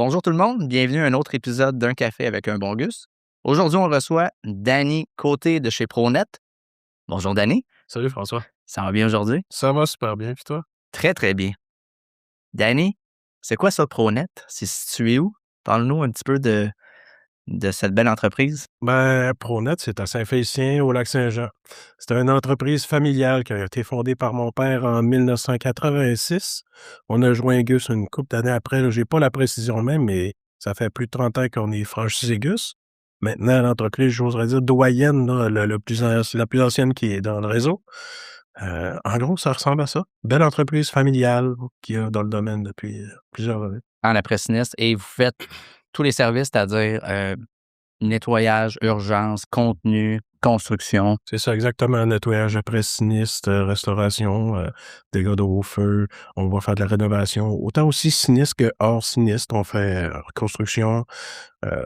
Bonjour tout le monde, bienvenue à un autre épisode d'Un café avec un bon Gus. Aujourd'hui, on reçoit Danny Côté de chez Pronet. Bonjour Danny, Salut François. ça va bien aujourd'hui? Ça va super bien, puis toi? Très, très bien. Danny, c'est quoi ça Pronet? C'est situé où? Parle-nous un petit peu de cette belle entreprise. Pronet, c'est à Saint-Félicien, au Lac-Saint-Jean. C'est une entreprise familiale qui a été fondée par mon père en 1986. On a joint Gus une couple d'années après. Là, j'ai pas la précision même, mais ça fait plus de 30 ans qu'on est franchisé Gus. Maintenant, l'entreprise, j'oserais dire doyenne, là, la plus ancienne qui est dans le réseau. En gros, ça ressemble à ça. Belle entreprise familiale qui a dans le domaine depuis plusieurs années. En après-sinistre et vous faites tous les services, c'est-à-dire nettoyage, urgence, contenu, construction. C'est ça, exactement. Nettoyage après sinistre, restauration, dégâts d'eau, feu. On va faire de la rénovation. Autant aussi sinistre que hors sinistre. On fait construction,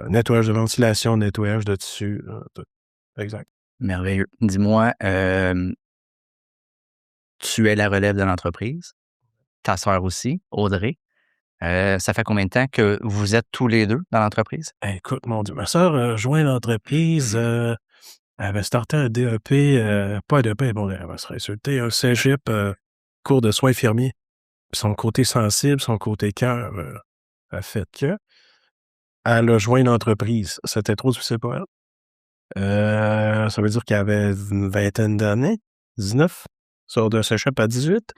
nettoyage de ventilation, nettoyage de tissu. Tout. Exact. Merveilleux. Dis-moi, tu es la relève de l'entreprise, ta sœur aussi, Audrey. Ça fait combien de temps que vous êtes tous les deux dans l'entreprise? Écoute, mon Dieu, ma sœur a joint l'entreprise. Elle avait starté un DEP, pas un DEP, bon, elle va se résulter, un cégep, cours de soins infirmiers. Puis son côté sensible, son côté cœur a fait que elle a joint une entreprise. C'était trop difficile pour elle. Ça veut dire qu'elle avait une vingtaine d'années, 19, sort d'un cégep à 18.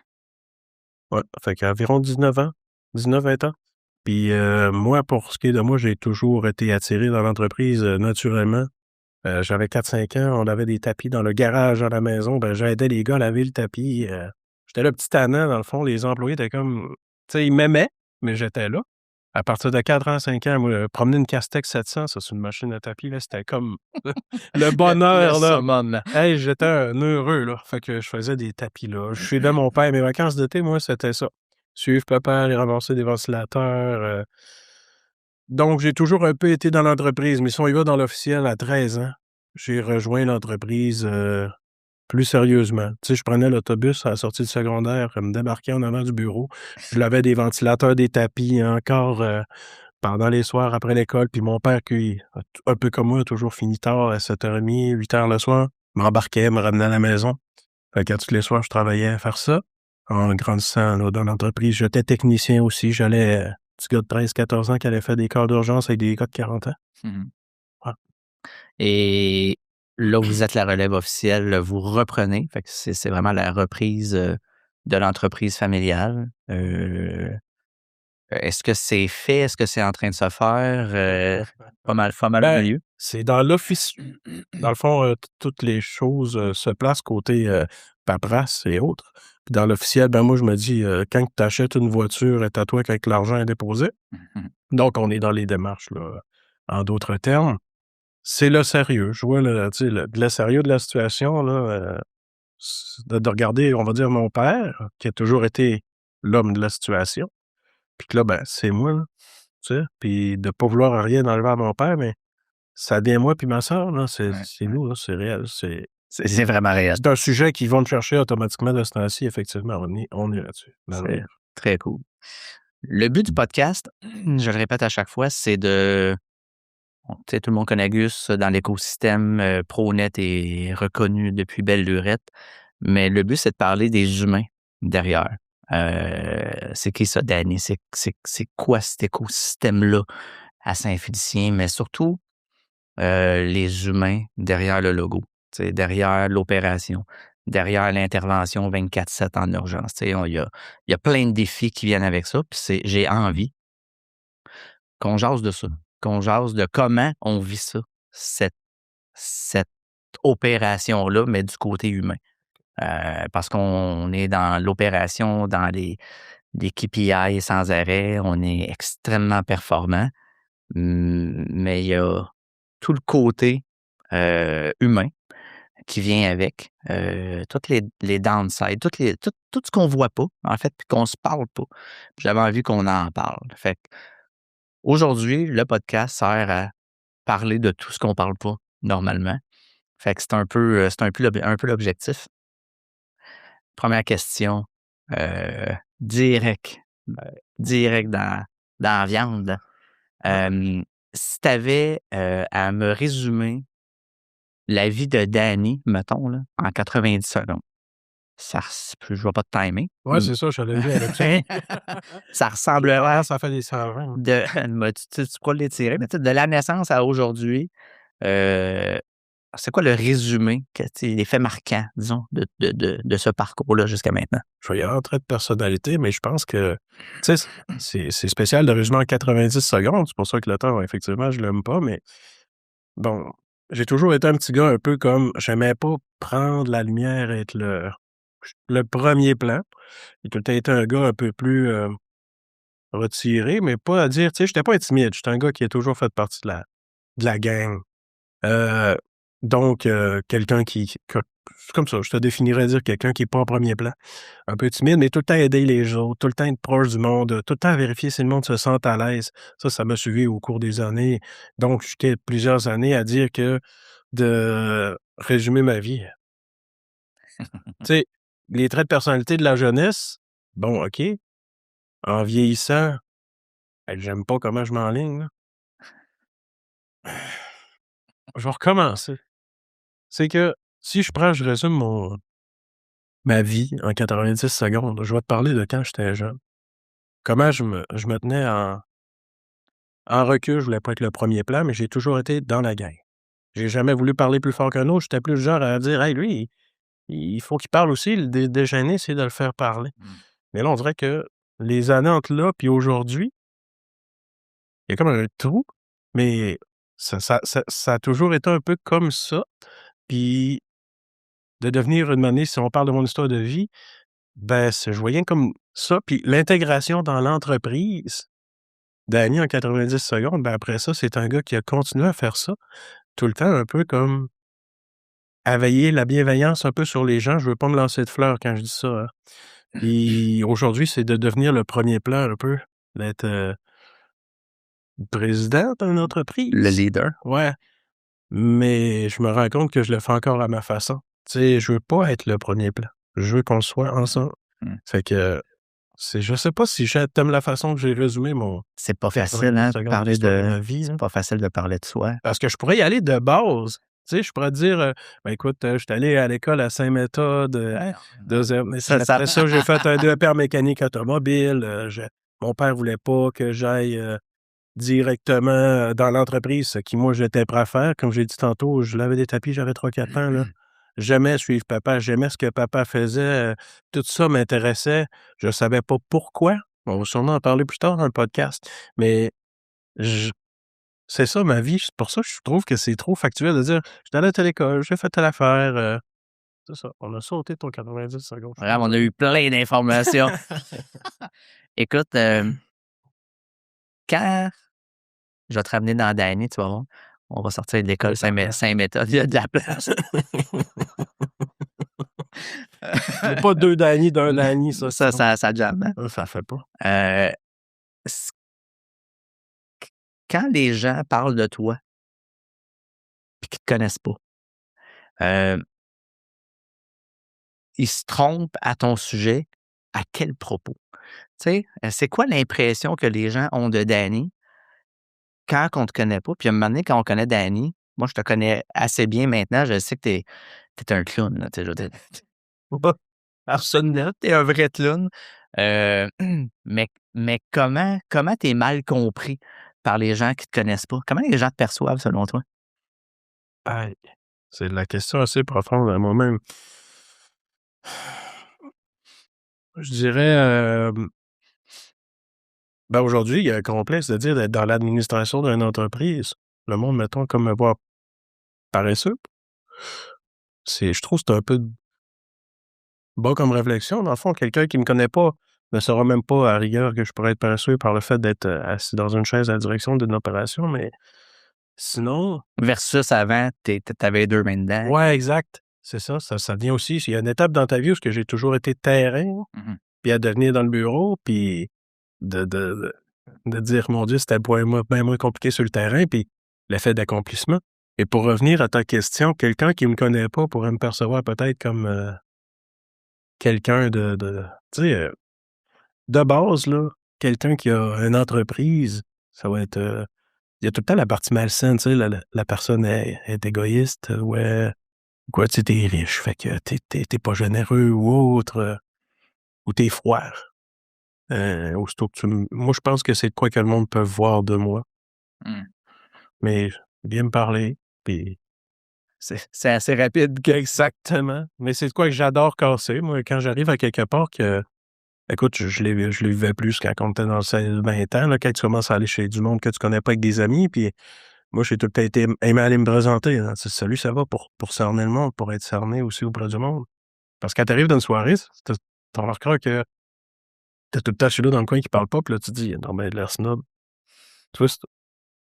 Ouais, fait qu'environ 19 ans, 19-20 ans. Puis moi, pour ce qui est de moi, j'ai toujours été attiré dans l'entreprise naturellement. J'avais 4-5 ans, on avait des tapis dans le garage à la maison, j'aidais les gars à laver le tapis. J'étais là petit tannant, dans le fond, les employés étaient comme... Tu sais, ils m'aimaient, mais j'étais là. À partir de 4 ans, 5 ans, moi, promener une Castex 700, ça, c'est une machine à tapis, là, c'était comme le bonheur, là. Summum. Hey, j'étais un heureux, là. Fait que je faisais des tapis, là. Je suis de mon père. Mes vacances d'été, moi, c'était ça. Suivre papa, aller ramasser des ventilateurs. Donc, j'ai toujours un peu été dans l'entreprise, mais si on y va dans l'officiel à 13 ans, j'ai rejoint l'entreprise plus sérieusement. Tu sais, je prenais l'autobus à la sortie du secondaire, me débarquais en avant du bureau. Je lavais des ventilateurs, des tapis, encore pendant les soirs après l'école. Puis mon père, qui, un peu comme moi, a toujours fini tard, à 7h30, 8h le soir, m'embarquait, me ramenait à la maison. Fait que tous les soirs, je travaillais à faire ça. En grandissant là, dans l'entreprise, j'étais technicien aussi. J'allais, petit gars de 13-14 ans qui allait faire des cas d'urgence avec des gars de 40 ans. Mhm. Ouais. Et là, vous êtes la relève officielle, vous reprenez. Fait que c'est vraiment la reprise de l'entreprise familiale. Est-ce que c'est fait? Est-ce que c'est en train de se faire? Pas mal au milieu. C'est dans l'office. Dans le fond, toutes les choses se placent côté paperasse et autres. Puis dans l'officiel, moi, je me dis, quand tu achètes une voiture, est à toi quand l'argent est déposé. Mhm. Donc, on est dans les démarches, là. En d'autres termes, c'est le sérieux. Je vois le sérieux de la situation, là, de regarder, on va dire, mon père, qui a toujours été l'homme de la situation. Puis que là, c'est moi, là, tu sais. Puis de pas vouloir rien enlever à mon père, mais ça devient moi puis ma sœur, là, c'est nous, là, c'est réel. C'est vraiment réel. C'est un sujet qu'ils vont me chercher automatiquement de ce temps-ci, effectivement, on est là-dessus. C'est très cool. Le but du podcast, je le répète à chaque fois, c'est de... Tu sais, tout le monde connaît Gus dans l'écosystème. Pronet est reconnu depuis belle lurette. Mais le but, c'est de parler des humains derrière. C'est qui ça, Danny? C'est quoi cet écosystème-là à Saint-Félicien? Mais surtout, les humains derrière le logo, tu sais, derrière l'opération, derrière l'intervention 24/7 en urgence. Tu sais, il y a plein de défis qui viennent avec ça. Puis j'ai envie qu'on jase de ça, qu'on jase de comment on vit ça, cette opération-là, mais du côté humain. Parce qu'on est dans l'opération, dans les KPI sans arrêt, on est extrêmement performant, mais il y a tout le côté humain qui vient avec, toutes les downsides, tout ce qu'on voit pas, en fait, puis qu'on se parle pas. J'avais envie qu'on en parle. Fait que aujourd'hui, le podcast sert à parler de tout ce qu'on parle pas normalement. Fait que c'est un peu l'objectif. Première question, direct, direct dans la viande. Si tu avais, à me résumer la vie de Danny, mettons là, en 90 secondes, je vais pas te timer. Ouais, c'est ça, j'allais dire avec ça. Ça ressemblerait Ça fait des 120. de tu pourras l'étirer, mais tu sais, de la naissance à aujourd'hui, heu, c'est quoi le résumé les faits marquants, disons, de ce parcours-là jusqu'à maintenant? Je vais y aller en trait de personnalité, mais je pense que, tu sais, c'est spécial de résumer en 90 secondes. C'est pour ça que le temps, effectivement, je l'aime pas, mais bon, j'ai toujours été un petit gars un peu comme j'aimais pas prendre la lumière et être le premier plan. J'ai tout le temps été un gars un peu plus, retiré, mais pas à dire tu sais, j'étais pas timide. J'étais un gars qui a toujours fait partie de la gang. Heu, donc quelqu'un qui c'est comme ça, je te définirais dire quelqu'un qui est pas en premier plan. Un peu timide, mais tout le temps aider les autres, tout le temps être proche du monde, tout le temps vérifier si le monde se sent à l'aise. Ça m'a suivi au cours des années. Donc j'étais plusieurs années à dire que de résumer ma vie, tu sais, les traits de personnalité de la jeunesse, bon, OK. En vieillissant, j'aime pas comment je m'enligne, là. Je vais recommencer. C'est que si je résume ma vie en 90 secondes, je vais te parler de quand j'étais jeune. Comment je me tenais en recul, je voulais pas être le premier plan, mais j'ai toujours été dans la gang. J'ai jamais voulu parler plus fort qu'un autre, j'étais plus le genre à dire: «Hey, lui, il faut qu'il parle aussi, le déjeuner, c'est de le faire parler». Mmh. Mais là, on dirait que les années entre là puis aujourd'hui, il y a comme un trou, mais ça a toujours été un peu comme ça. Puis de devenir une année, si on parle de mon histoire de vie, ben, je voyais comme ça, puis l'intégration dans l'entreprise, Danny en 90 secondes, ben, après ça, c'est un gars qui a continué à faire ça, tout le temps un peu comme à veiller la bienveillance un peu sur les gens. Je veux pas me lancer de fleurs quand je dis ça, hein. Puis aujourd'hui, c'est de devenir le premier plan un peu, d'être, président d'une Le entreprise. leader? Ouais, mais je me rends compte que je le fais encore à ma façon. Tu sais, je veux pas être le premier plan. Je veux qu'on soit ensemble. Mmh. Fait que je sais pas si t'aimes la façon que j'ai résumé mon C'est pas facile, 90 hein, secondes d'histoire de ma vie, c'est là. pas facile de parler de soi. Parce que je pourrais y aller de base. Tu sais, je pourrais te dire, ben, écoute, je suis allé à l'école à Saint-Méthode, Ouais, 2e ça ça après ça, j'ai fait un DEP en mécanique automobile, mon père voulait pas que j'aille, directement, dans l'entreprise, ce qui moi j'étais prêt à faire. Comme j'ai dit tantôt, je lavais des tapis, j'avais 3-4 ans, là. J'aimais suivre papa, j'aimais ce que papa faisait, tout ça m'intéressait. Je savais pas pourquoi. On va sûrement en parler plus tard dans le podcast, mais je c'est ça ma vie. C'est pour ça que je trouve que c'est trop factuel de dire: «J'étais allé à telle école, j'ai fait telle affaire», c'est ça. On a sauté ton 90 secondes, je suis Vraiment, on a désolé. eu plein d'informations. Écoute, quand je vais te ramener dans Danny, tu vas voir, on va sortir de Il y l'école a de la place. Saint-Méthode, il y a de la place. Il y a pas 2 Danny d'un Danny, ça Ça sinon. ça ça jamme, hein? Ça fait pas. S Quand les gens parlent de toi puis qu'ils te connaissent pas, heu, ils se trompent à ton sujet, à quel propos? Tu sais, c'est quoi l'impression que les gens ont de Danny quand on te connaît pas? Puis à un moment donné, quand on connaît Danny, moi, je te connais assez bien maintenant, je sais que tu es un clown, là, tu sais, je veux dire, pas personne là, tu es un vrai clown, heu, mais comment tu es mal compris par les gens qui te connaissent pas? Comment les gens te perçoivent selon toi? Aïe, c'est la question assez profonde à moi-même. Je dirais, ben, aujourd'hui, il y a un complexe de dire d'être dans l'administration d'une entreprise. Le monde, mettons, comme me voit paresseux. Je trouve que c'est un peu bas comme réflexion. Dans le fond, quelqu'un qui me connaît pas ne saura même pas à rigueur que je pourrais être paresseux par le fait d'être, assis dans une chaise à la direction d'une opération, mais sinon Versus avant, tu avais 2 mains dedans. ouais, exact. C'est ça, ça vient aussi il y a une étape dans ta vie où ce que j'ai toujours été terrain, Mmh. puis à devenir dans le bureau, puis de dire: «Mon Dieu, c'était bien moins compliqué sur le terrain», puis l'effet d'accomplissement. Et pour revenir à ta question, quelqu'un qui me connaît pas pourrait me percevoir peut-être comme, quelqu'un tu sais, de base là, quelqu'un qui a une entreprise, Ça va être, il y a tout le temps la partie malsaine, tu sais, la personne est égoïste, ouais, quoi, tu sais, tu riche, fait que tu pas généreux ou autre, ou tu froid. Aussitôt que moi, je pense que c'est de quoi que le monde peut voir de moi, Mmh. mais bien me parler, puis C'est assez rapide. exactement, mais c'est de quoi que j'adore casser, moi, quand j'arrive à quelque part que écoute, je les vivais plus quand on était dans le 16-20 ans, là, quand tu commences à aller chez du monde que tu connais pas avec des amis, puis moi, j'ai tout le temps été aimé aller me présenter, hein. Salut, ça va? Pour cerner le monde, pour être cerné aussi auprès du monde. Parce que quand tu arrives dans une soirée, tu remarqueras que tu tout le temps celui-là dans le coin qui parle pas, puis là, tu te dis: «Non, mais il a l'air snob». Twist.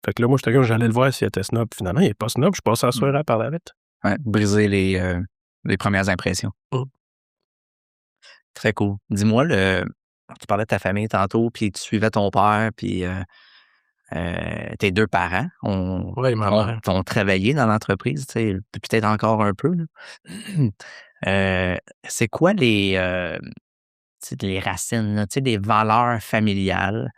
Fait que là, moi, j'étais comme, j'allais le voir s'il était snob. Finalement, il est pas snob, je passais la Mmh. soirée à parler avec. Ouais, briser les premières impressions. Mmh. Très cool. Dis-moi, tu parlais de ta famille tantôt, puis tu suivais ton père, puis tes 2 parents ont Ouais, ma ont mère. ont travaillé dans l'entreprise, tu sais, peut-être encore un peu, là. C'est quoi tu sais, les racines, là, tu sais, les valeurs familiales?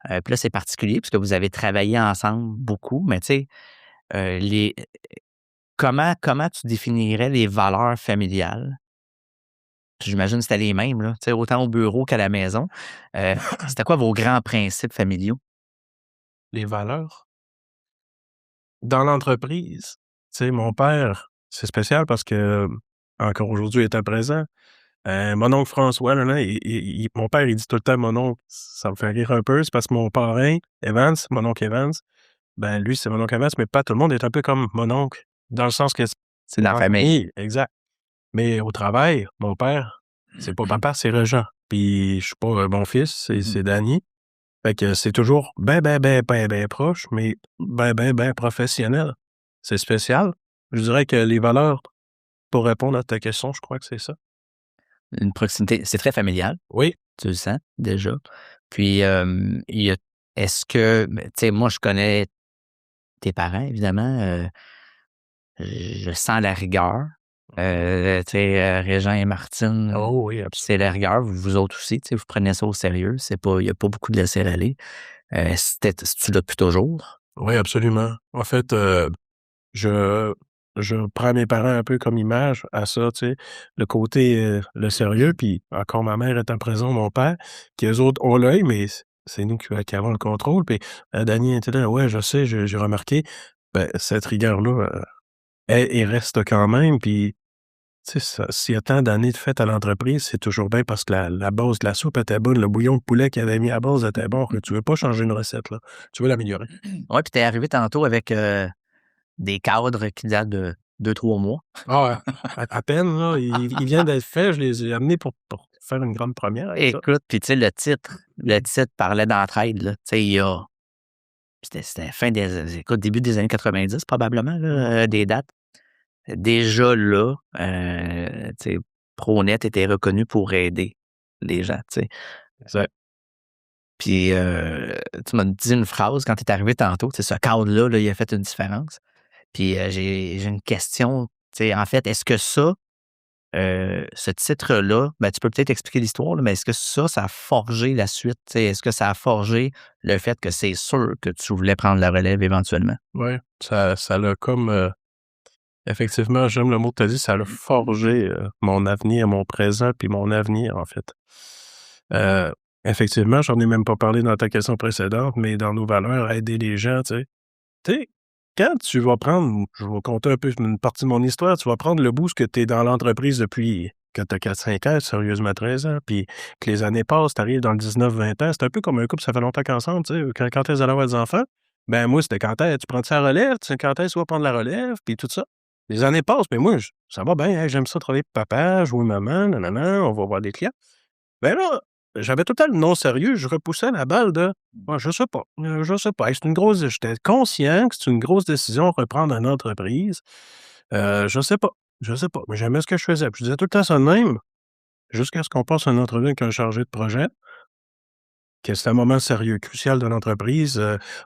Puis là, c'est particulier puisque vous avez travaillé ensemble beaucoup, mais tu sais, les comment tu définirais les valeurs familiales? J'imagine que c'était les mêmes, là, tu sais, autant au bureau qu'à la maison. C'était quoi vos grands principes familiaux? Les valeurs. Dans l'entreprise, tu sais, mon père, c'est spécial parce que, encore aujourd'hui, il était présent. Mon oncle François, là, mon père, il dit tout le temps mon oncle, ça me fait rire un peu, c'est parce que mon parrain, Evans, mon oncle Evans, ben, lui, c'est mon oncle Evans, mais pas tout le monde est un peu comme mon oncle, dans le sens que c'est C'est dans la en famille. famille, exact. Mais au travail, mon père, c'est pas papa, c'est Régent. Puis je suis pas mon fils, Mmh. c'est Danny. Fait que c'est toujours ben proche, mais ben professionnel. C'est spécial. Je dirais que les valeurs, pour répondre à ta question, je crois que c'est ça. Une proximité, c'est très familial, Oui. tu le sens déjà. Puis, il y a est-ce que tu sais, moi, je connais tes parents évidemment, je sens la rigueur. Tu sais, Régent et Martine, Oh oui, c'est absolument. la rigueur. Vous autres aussi, tu sais, vous prenez ça au sérieux. C'est pas il y a pas beaucoup de laisser-aller. C'est-tu là depuis toujours? Oui, absolument. En fait, je je prends mes parents un peu comme image à ça, tu sais, le côté, le sérieux, puis encore ma mère étant présent, mon père, qui eux autres ont l'œil, mais c'est nous qui avons le contrôle, puis, Dany était là: «Ouais, je sais, j'ai remarqué». Ben, cette rigueur-là, elle reste quand même, puis tu sais, ça s'il y a tant d'années de faites à l'entreprise, c'est toujours bien parce que la base de la soupe était bonne, le bouillon de poulet qu'il avait mis à base était bon, que tu veux pas changer une recette, là, tu veux l'améliorer. Ouais, puis tu es arrivé tantôt avec, des cadres qui datent de 2-3 mois. Ah ouais, à peine là, il vient d'être fait, je les ai amenés pour faire une grande première avec ça. Écoute, puis tu sais, le titre parlait d'entraide, là. Tu sais, il y a c'était fin des écoute, début des années 90 probablement, Mmh. là, des dates. Déjà là, tu sais, Pronet était reconnu pour aider les gens, tu sais. Exact. Puis, tu m'as dit une phrase quand tu es arrivé tantôt, tu sais, ce cadre-là, là, il a fait une différence. Puis, j'ai une question, tu sais, en fait, est-ce que ça, ce titre-là, ben, tu peux peut-être expliquer l'histoire, là, mais est-ce que ça a forgé la suite? Tu sais, est-ce que ça a forgé le fait que c'est sûr que tu voulais prendre la relève éventuellement? Ouais, ça l'a comme, effectivement, j'aime le mot que tu as dit, ça l'a forgé, mon avenir, mon présent, puis mon avenir, en fait. Heu, Effectivement, j'en ai même pas parlé dans ta question précédente, mais dans nos valeurs, aider les gens, tu sais. Tu sais, quand tu vas prendre je vais conter un peu une partie de mon histoire, tu vas prendre le boost que tu es dans l'entreprise depuis que tu as 4-5 ans, sérieusement 13 ans, puis que les années passent, tu arrives dans le 19-20 ans, c'est un peu comme un couple, ça fait longtemps qu'ensemble, tu sais, quand est-ce avoir des enfants? Ben moi, c'était quand est-ce tu prends ça la relève? Tu sais, quand est-ce tu vas prendre la relève? Puis tout ça. Les années passent, mais moi, ça va bien, hein, j'aime ça travailler pour papa, jouer maman, nanana, on va voir des clients. Ben là, j'avais tout le temps le non sérieux, je repoussais la balle de: «Ouais, je sais pas, hey, c'est une grosse» j'étais conscient que c'est une grosse décision, reprendre une entreprise. Je sais pas, mais j'aimais ce que je faisais. Puis je disais tout le temps ça de même, jusqu'à ce qu'on passe une entrevue avec un chargé de projet, que c'était un moment sérieux, crucial de l'entreprise.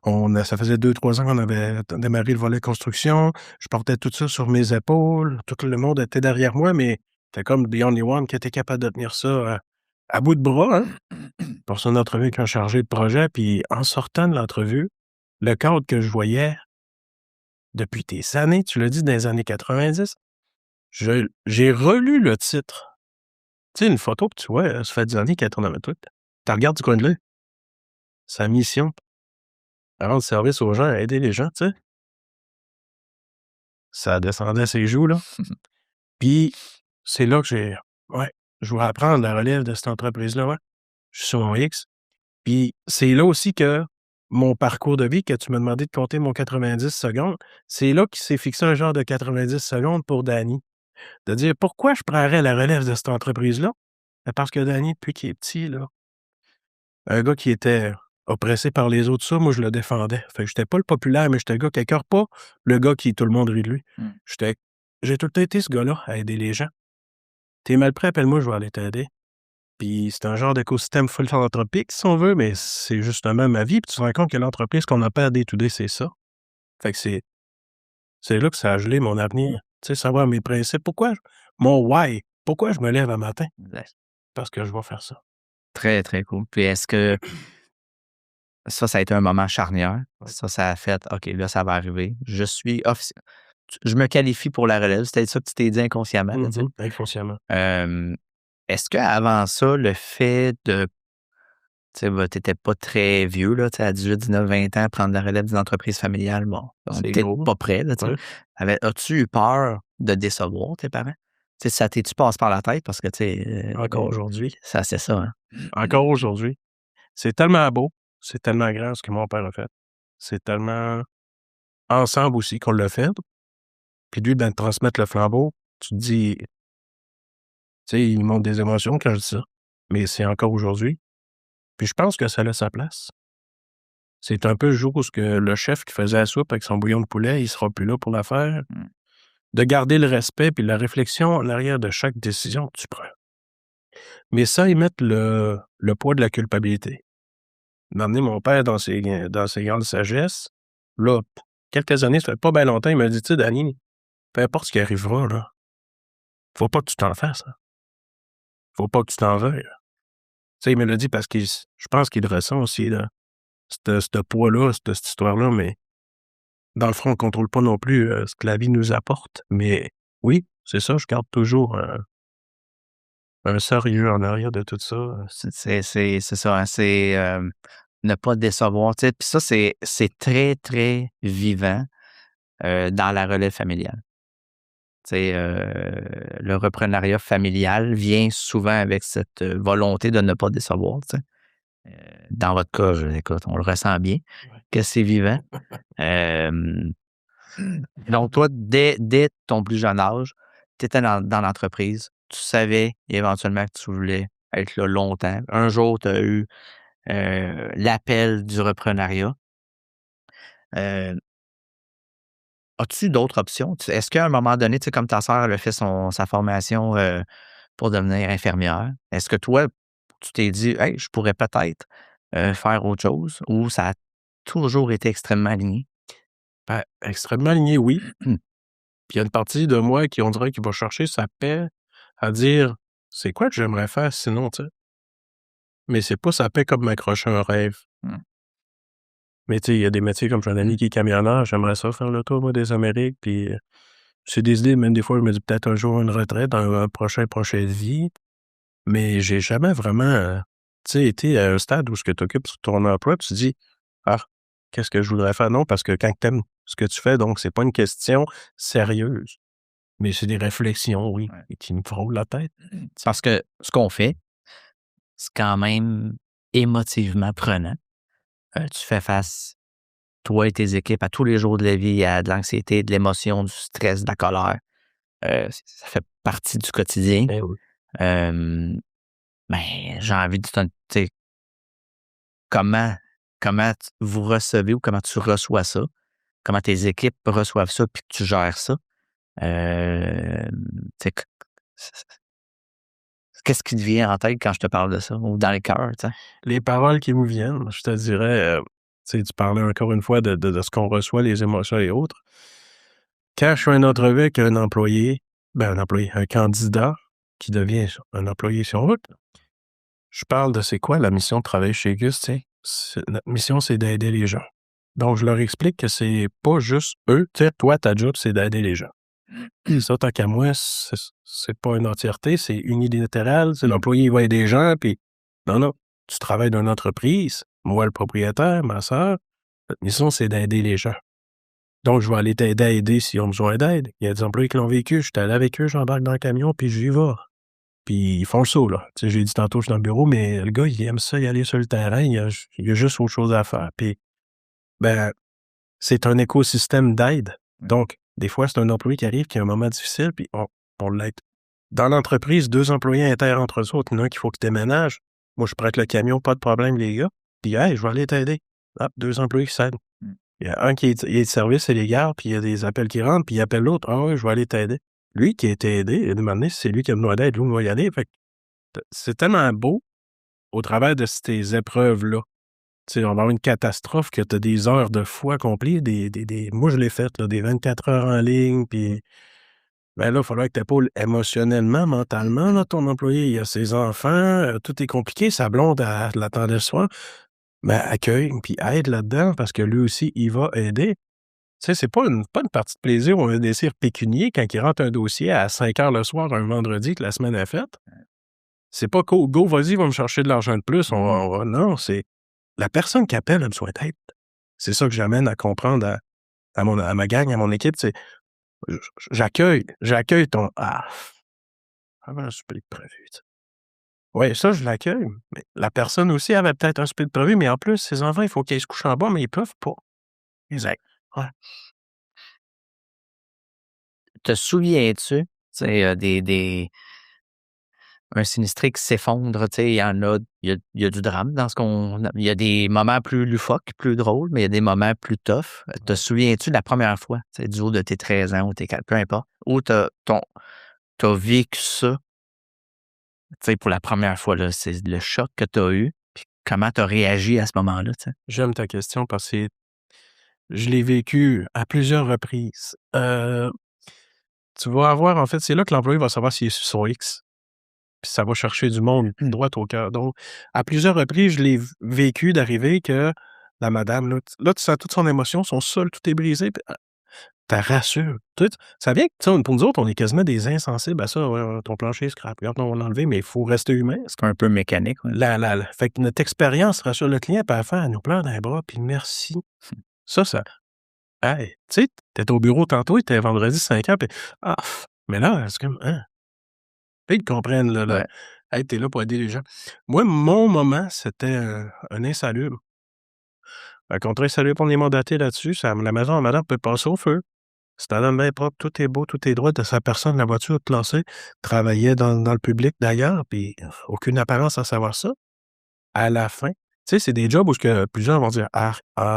Ça faisait 2-3 ans qu'on avait démarré le volet construction. Je portais tout ça sur mes épaules. Tout le monde était derrière moi, mais c'était comme the only one qui était capable de tenir ça, à bout de bras, hein. Pour son entrevue avec un chargé de projet, puis en sortant de l'entrevue, le cadre que je voyais depuis des années, tu l'as dit, dans les années 90, j'ai relu le titre. Tu sais, une photo que tu vois, ça fait des années qu'elle tourne avec toi. Tu regardes du coin de l'œil. Sa mission, à rendre service aux gens, à aider les gens, tu sais. Ça descendait ses joues, là. Puis, c'est là que je vais apprendre la relève de cette entreprise-là, ouais. Je suis sur mon X. Puis, c'est là aussi que mon parcours de vie, que tu m'as demandé de compter mon 90 secondes, c'est là qu'il s'est fixé un genre de 90 secondes pour Danny. De dire pourquoi je prendrais la relève de cette entreprise-là? Ben, parce que Danny, depuis qu'il est petit, là, un gars qui était oppressé par les autres, ça, moi, je le défendais. Fait que j'étais pas le populaire, mais j'étais le gars qui écœure pas le gars qui tout le monde rit de lui. Mmh. J'ai tout le temps été ce gars-là à aider les gens. T'es mal prêt, appelle-moi, je vais aller t'aider. Puis c'est un genre d'écosystème philanthropique, si on veut, mais c'est justement ma vie. Puis tu te rends compte que l'entreprise qu'on a pas à day-to-day, c'est ça. Fait que c'est là que ça a gelé mon avenir. Tu sais, savoir mes principes. Mon why. Pourquoi je me lève un matin? Exact. Parce que je vais faire ça. Très, très cool. Puis est-ce que ça a été un moment charnière? Ouais. Ça a fait: «OK, là, ça va arriver. Je me qualifie pour la relève». C'était ça que tu t'es dit inconsciemment, là, tu sais? Inconsciemment. Est-ce qu'avant ça, le fait de tu sais, bah, tu pas très vieux, là, tu sais, à 18, 19, 20 ans, prendre la relève d'une entreprise familiale, bon, C'est peut-être gros. pas prêt, là, tu sais. Ouais. As-tu eu peur de décevoir tes parents? Tu sais, ça t'es-tu passé par la tête? Parce que, tu sais, Encore aujourd'hui. ça, c'est ça, hein? Encore aujourd'hui. C'est tellement beau. C'est tellement grand ce que mon père a fait. C'est tellement ensemble aussi qu'on l'a fait. Puis lui, de transmettre le flambeau, tu te dis, tu sais, il montre des émotions quand je dis ça. Mais c'est encore aujourd'hui. Puis je pense que ça a sa place. C'est un peu le jour où le chef qui faisait la soupe avec son bouillon de poulet, il sera plus là pour la faire. Mmh. De garder le respect puis la réflexion en arrière de chaque décision que tu prends. Mais ça, ils mettent le poids de la culpabilité. D'emmener mon père dans ses grandes sagesses, là, quelques années, ça fait pas bien longtemps, il m'a dit: «Tu sais, Danny, peu importe ce qui arrivera, là, faut pas que tu t'en fasses, là. Faut pas que tu t'en veuilles, là». Tu sais, il me l'a dit parce je pense qu'il le ressent aussi, là, ce poids-là, cette histoire-là, mais dans le fond, on contrôle pas non plus, ce que la vie nous apporte. Mais oui, c'est ça, je garde toujours un sérieux en arrière de tout ça. C'est ça, hein, c'est, ne pas décevoir, tu sais? Puis ça, c'est très, très vivant, dans la relève familiale. Tu sais, le reprenariat familial vient souvent avec cette, volonté de ne pas décevoir, tu sais? Dans votre cas, écoute, on le ressent bien Ouais. que c'est vivant. Hem, donc toi, dès ton plus jeune âge, tu étais dans l'entreprise, tu savais éventuellement que tu voulais être là longtemps. Un jour, tu as eu, l'appel du reprenariat. Heu, As-tu d'autres options? Est-ce qu'à un moment donné, tu sais, comme ta sœur, elle a fait sa formation, pour devenir infirmière, est-ce que toi, tu t'es dit: «Hey, je pourrais peut-être, faire autre chose» ou ça a toujours été extrêmement aligné? Ben, extrêmement aligné, oui. Puis il y a une partie de moi qui, on dirait, qui va chercher sa paix à dire: «C'est quoi que j'aimerais faire sinon?» tu sais? Mais c'est pas sa paix comme m'accrocher à un rêve. Mmh. Mais tu sais, il y a des métiers comme j'ai un ami qui est camionneur, j'aimerais ça faire le tour, moi, des Amériques, puis c'est des idées, même des fois, je me dis peut-être un jour une retraite dans un prochaine vie, mais j'ai jamais vraiment, tu sais, été à un stade où ce que tu occupes sur ton emploi, puis tu te dis: «Ah, qu'est-ce que je voudrais faire?» Non, parce que quand tu aimes ce que tu fais, donc c'est pas une question sérieuse, mais c'est des réflexions, oui, Ouais. et qui me frôlent la tête. Parce que ce qu'on fait, c'est quand même émotivement prenant. Tu fais face, toi et tes équipes, à tous les jours de la vie, à de l'anxiété, de l'émotion, du stress, de la colère. Ça fait partie du quotidien. Eh oui. Hem, ben, j'ai envie de te tu sais, comment vous recevez ou comment tu reçois ça? Comment tes équipes reçoivent ça puis que tu gères ça? Hem, tu sais, qu'est-ce qui te vient en tête quand je te parle de ça ou dans le cœur, tu sais? Les paroles qui vous viennent, je te dirais, tu sais, tu parlais encore une fois de ce qu'on reçoit, les émotions et autres. Quand je fais une entrevue avec un candidat qui devient un employé si on veut, je parle de c'est quoi la mission de travailler chez Gus, tu sais? Notre mission, c'est d'aider les gens. Donc, je leur explique que c'est pas juste eux. Tu sais, toi, ta job, c'est d'aider les gens. Ça, tant qu'à moi, c'est pas une entièreté, c'est unilatéral. C'est l'employé, il va aider les gens, puis non, non, tu travailles dans une entreprise. Moi, le propriétaire, ma sœur, notre mission, c'est d'aider les gens. Donc, je vais aller t'aider à aider s'ils ont besoin d'aide. Il y a des employés qui l'ont vécu, je suis allé avec eux, j'embarque dans le camion, puis j'y vais. Puis ils font le saut, là. Tu sais, j'ai dit tantôt, je suis dans le bureau, mais le gars, il aime ça, y aller sur le terrain, il y a juste autre chose à faire. Puis, ben, c'est un écosystème d'aide. Donc, des fois, c'est un employé qui arrive, qui a un moment difficile, puis on l'aide. Dans l'entreprise, 2 employés intèrent entre eux autres, il y en a un qu'il faut qu'il déménage. Moi, je prête le camion, pas de problème, les gars. Puis, hey, je vais aller t'aider. Hop, 2 employés qui s'aident. Il y a un qui est de service et les gardes, puis il y a des appels qui rentrent, puis il appelle l'autre. Ah oui, je vais aller t'aider. Lui qui a été aidé, à un moment donné, c'est lui qui a besoin d'aide, lui, on va y aller. Fait que c'est tellement beau au travers de ces épreuves-là. Tu sais, on va avoir une catastrophe que tu as des heures de fou accomplis, moi, je l'ai fait, là, des 24 heures en ligne, puis ben là, il faudrait que tu épaules émotionnellement, mentalement, là, ton employé. Il a ses enfants, tout est compliqué, sa blonde, elle l'attendait le soir. Ben, accueille, puis aide là-dedans, parce que lui aussi, il va aider. Tu sais, c'est pas une partie de plaisir ou un désir pécunier quand il rentre un dossier à 5 heures le soir, un vendredi que la semaine est faite. C'est pas go, vas-y, va me chercher de l'argent de plus. Non, c'est la personne qui appelle a besoin d'aide. C'est ça que j'amène à comprendre à ma gang, à mon équipe. C'est j'accueille ton. Avait un souper de prévu. Oui, ça, je l'accueille. Mais la personne aussi avait peut-être un souper de prévu, mais en plus, ses enfants, il faut qu'ils se couchent en bas, mais ils peuvent pas. Exact. Ouais. Te souviens-tu, tu sais, un sinistré qui s'effondre, tu sais, il y a du drame dans ce qu'on a il y a des moments plus loufoques, plus drôles, mais il y a des moments plus tough. Te souviens-tu de la première fois, tu sais, du haut de tes 13 ans ou tes 4 peu importe, où t'as vécu ça, tu sais, pour la première fois, là, c'est le choc que tu as eu, puis comment tu as réagi à ce moment-là, tu sais? J'aime ta question parce que je l'ai vécu à plusieurs reprises. Tu vas avoir, en fait, c'est là que l'employé va savoir s'il est sur son X, puis ça va chercher du monde droit au cœur. Donc, à plusieurs reprises, je l'ai vécu d'arriver que la madame, là, tu sens toute son émotion, son sol, tout est brisé, puis tu rassures. Ça vient que, tu sais, pour nous autres, on est quasiment des insensibles à ça. Ouais, ton plancher scrap, regarde, on va l'enlever, mais il faut rester humain. C'est un peu mécanique, ouais. Fait que notre expérience rassure le client, puis à la fin, elle nous pleure dans les bras, puis merci. Ça, hey, tu sais, t'étais au bureau tantôt, il était vendredi 5 heures, puis mais là, c'est comme, hein? Ils comprennent, là, Ouais. hey, t'es là pour aider les gens. Moi, mon moment, c'était un insalubre. Un contrat insalubre, on est mandaté là-dessus. La maison à madame peut passer au feu. C'est un homme bien propre, tout est beau, tout est droit de sa personne, la voiture classée. Travaillait dans le public d'ailleurs, puis aucune apparence à savoir ça. À la fin, tu sais, c'est des jobs où plusieurs vont dire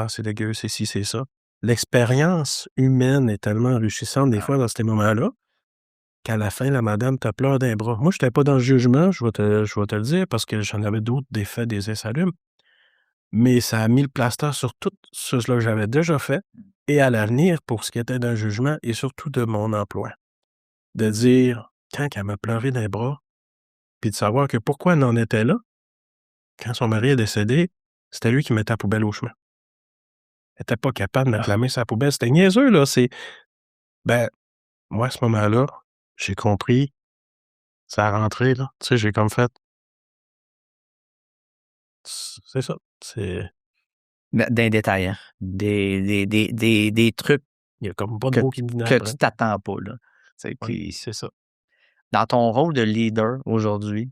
c'est dégueu, c'est ci, c'est ça. L'expérience humaine est tellement enrichissante des fois dans ces moments-là qu'à la fin, la madame te pleure d'un bras. Moi, je n'étais pas dans le jugement, je vais te le dire, parce que j'en avais d'autres des faits, des insalubres, mais ça a mis le plaster sur tout cela que j'avais déjà fait et à l'avenir pour ce qui était d'un jugement et surtout de mon emploi. De dire, quand elle m'a pleuré d'un bras, puis de savoir que pourquoi elle en était là, quand son mari est décédé, c'était lui qui mettait la poubelle au chemin. Elle était pas capable de mettre la main sur la poubelle. C'était niaiseux, là. Ben, moi, à ce moment-là, j'ai compris, ça a rentré, là. Tu sais, j'ai comme fait, c'est ça. D'un détail, hein? Des trucs Il y a comme pas de que mots qui me venaient que après. tu t'attends pas, là. Tu sais, Ouais, puis c'est ça. dans ton rôle de leader aujourd'hui,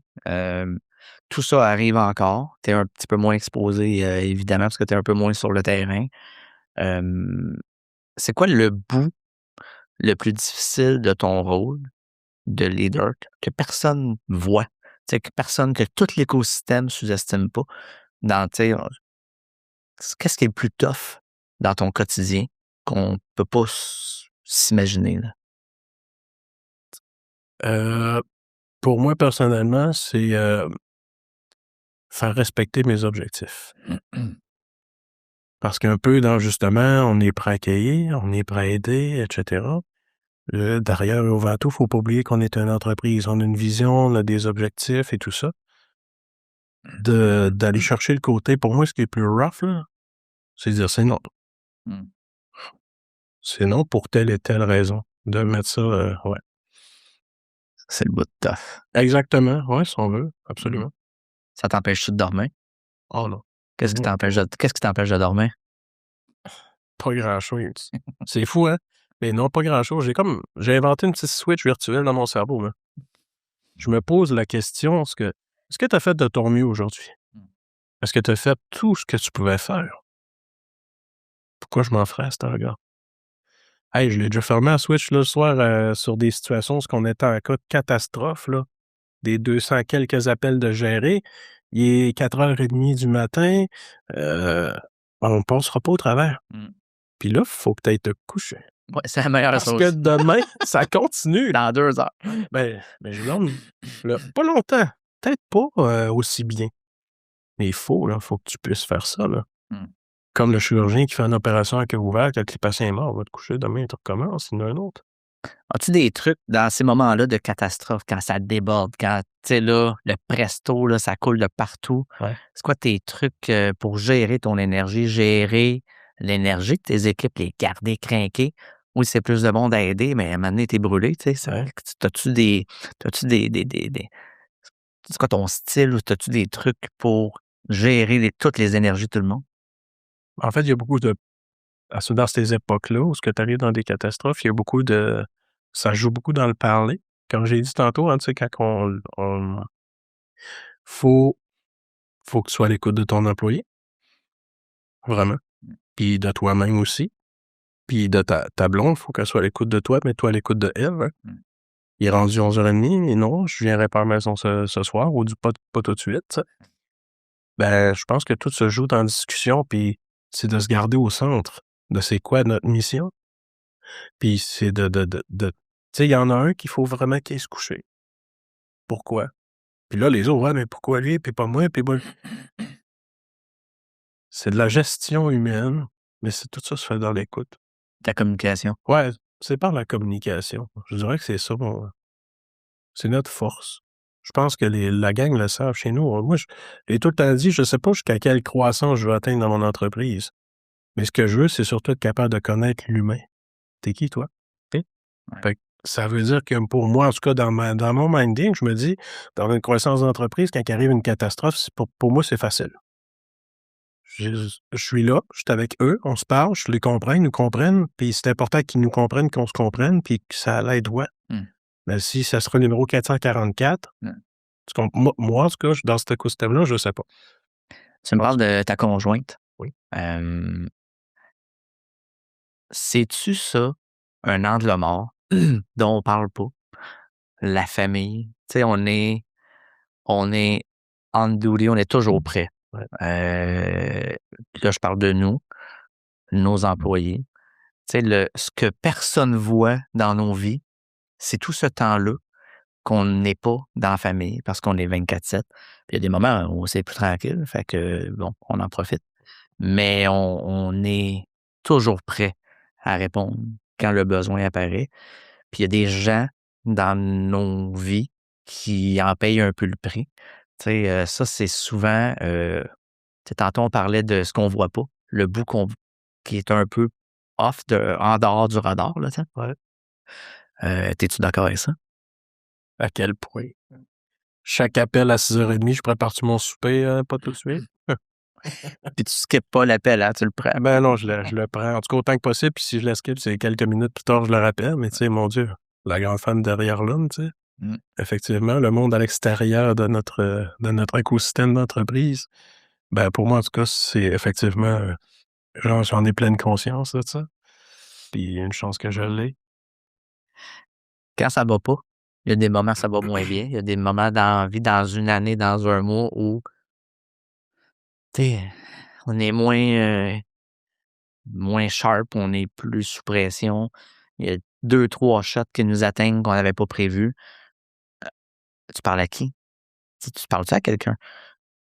tout ça arrive encore. Tu es un petit peu moins exposé, évidemment, parce que tu es un peu moins sur le terrain. Hem, c'est quoi le bout le plus difficile de ton rôle de leader que personne voit? Tu sais, que tout l'écosystème sous-estime pas dans, tu sais, qu'est-ce qui est le plus tough dans ton quotidien qu'on peut pas s'imaginer, là? Heu, pour moi, personnellement, c'est, faire respecter mes objectifs. Parce qu'un peu dans justement, on est prêt à accueillir, on est prêt à aider, et cetera. Derrière et avant tout, faut pas oublier qu'on est une entreprise. On a une vision, on a des objectifs et tout ça. D'aller chercher le côté pour moi, ce qui est plus rough, là, c'est de dire: «C'est non». Mmh. C'est non pour telle et telle raison. De mettre ça, ouais. C'est le bout de tough. Exactement, ouais, si on veut, Mmh. absolument. Ça t'empêche-tu de dormir? Oh non. Qu'est-ce qui Mmh. t'empêche de dormir? Pas grand-chose. C'est fou, hein? Mais non, pas grand-chose. J'ai inventé une petite switch virtuelle dans mon cerveau, là. Je me pose la question, est-ce que tu as fait de ton mieux aujourd'hui? Mmh. Est-ce que tu as fait tout ce que tu pouvais faire? Pourquoi je m'en ferais à cette heure-là? Hey, je l'ai déjà fermé la switch, là, le soir, sur des situations où on était en cas de catastrophe, là. Des 200 quelques appels de gérer. Il est 4h30 du matin, heu, on passera pas au travers. Mmh. Puis là, faut que tu ailles te coucher. Ouais, c'est la meilleure Parce que chose. demain, ça continue. Dans 2 heures. Ben, je dorme, là, pas longtemps, peut-être pas, aussi bien, mais faut que tu puisses faire ça, là. Mmh. Comme le chirurgien qui fait une opération à cœur ouvert, quand le patient est mort, va te coucher, demain, tu recommences, il y en a un autre. As-tu des trucs dans ces moments-là de catastrophe, quand ça déborde, quand, tu sais, là, le presto, là, ça coule de partout? Ouais. C'est quoi tes trucs, pour gérer ton énergie, gérer l'énergie de tes équipes, les garder crinquées? Oui, c'est plus de monde à aider, mais à un moment donné, t'es brûlé, tu sais. Ouais. T'as-tu c'est quoi ton style ou t'as-tu des trucs pour gérer toutes les énergies de tout le monde? En fait, il y a beaucoup de dans ces époques-là où tu arrives dans des catastrophes, il y a beaucoup de ça joue beaucoup dans le parler. Comme j'ai dit tantôt, hein, tu sais, quand on faut faut que tu sois à l'écoute de ton employé, vraiment, puis de toi-même aussi, puis de ta blonde, faut qu'elle soit à l'écoute de toi, mais toi à l'écoute de elle, hein. Mmh. Il est rendu 11h30, et non, je viendrai pas à la maison ce soir, ou du pas tout de suite, tu sais. Ben, je pense que tout se joue dans la discussion, puis c'est de se garder au centre de c'est quoi notre mission, puis c'est de tu sais, il y en a un qu'il faut vraiment qu'il aille se coucher. Pourquoi? Puis là, les autres: «Ouais, mais pourquoi lui, puis pas moi, puis moi?» C'est de la gestion humaine, mais c'est tout ça se fait dans l'écoute. Ta communication. Ouais, c'est par la communication. Je dirais que c'est ça c'est notre force. Je pense que la gang le savent chez nous. Moi, j'ai tout le temps dit, je sais pas jusqu'à quelle croissance je veux atteindre dans mon entreprise, mais ce que je veux, c'est surtout être capable de connaître l'humain. «Tu qui toi?» Tu sais? Ouais. Fait que ça veut dire que pour moi, en tout cas dans mon minding, je me dis, dans une croissance d'entreprise, quand il arrive une catastrophe, c'est pour moi, c'est facile. Je suis là, je suis avec eux, on se parle, je les comprends, ils nous comprennent, puis c'est important qu'ils nous comprennent, qu'on se comprenne, puis que ça l'aide, ouais. Mmh. Mais si ça sera le numéro 444, Mmh. moi, en tout cas, dans cet écosystème-là, je sais pas. Tu me parles de ta conjointe. Oui. Hem, C'est-tu ça, un angle mort dont on parle pas? La famille, tu sais, on est on duty, on est toujours prêt. Ouais. Là, je parle de nous, nos employés. Tu sais, ce que personne voit dans nos vies, c'est tout ce temps-là qu'on n'est pas dans la famille parce qu'on est 24/7. Puis il y a des moments où c'est plus tranquille, fait que bon, on en profite. Mais on est toujours prêt à répondre quand le besoin apparaît. Puis il y a des gens dans nos vies qui en payent un peu le prix. Tu sais, ça, c'est souvent, tu sais, tantôt, on parlait de ce qu'on voit pas, le bout qui est un peu en dehors du radar, là, tu sais. Ouais. T'es-tu d'accord avec ça? À quel point? Chaque appel à 6h30, je prépare-tu mon souper, pas tout de suite? Puis tu skippes pas l'appel, hein, tu le prends. Ben non, je le prends, en tout cas autant que possible, puis si je la skip, c'est quelques minutes plus tard, je le rappelle, mais tu sais, mon Dieu, la grande femme derrière l'homme, tu sais. Mmh. Effectivement, le monde à l'extérieur de notre écosystème d'entreprise, ben, pour moi, en tout cas, c'est effectivement, j'en ai pleine conscience de ça, puis une chance que je l'ai. Quand ça va pas, il y a des moments où ça va moins bien. Il y a des moments dans la vie, dans une année, dans un mois où, tu sais, on est moins sharp, on est plus sous pression. Il y a 2-3 shots qui nous atteignent qu'on n'avait pas prévus. Tu parles à qui? Tu parles-tu à quelqu'un?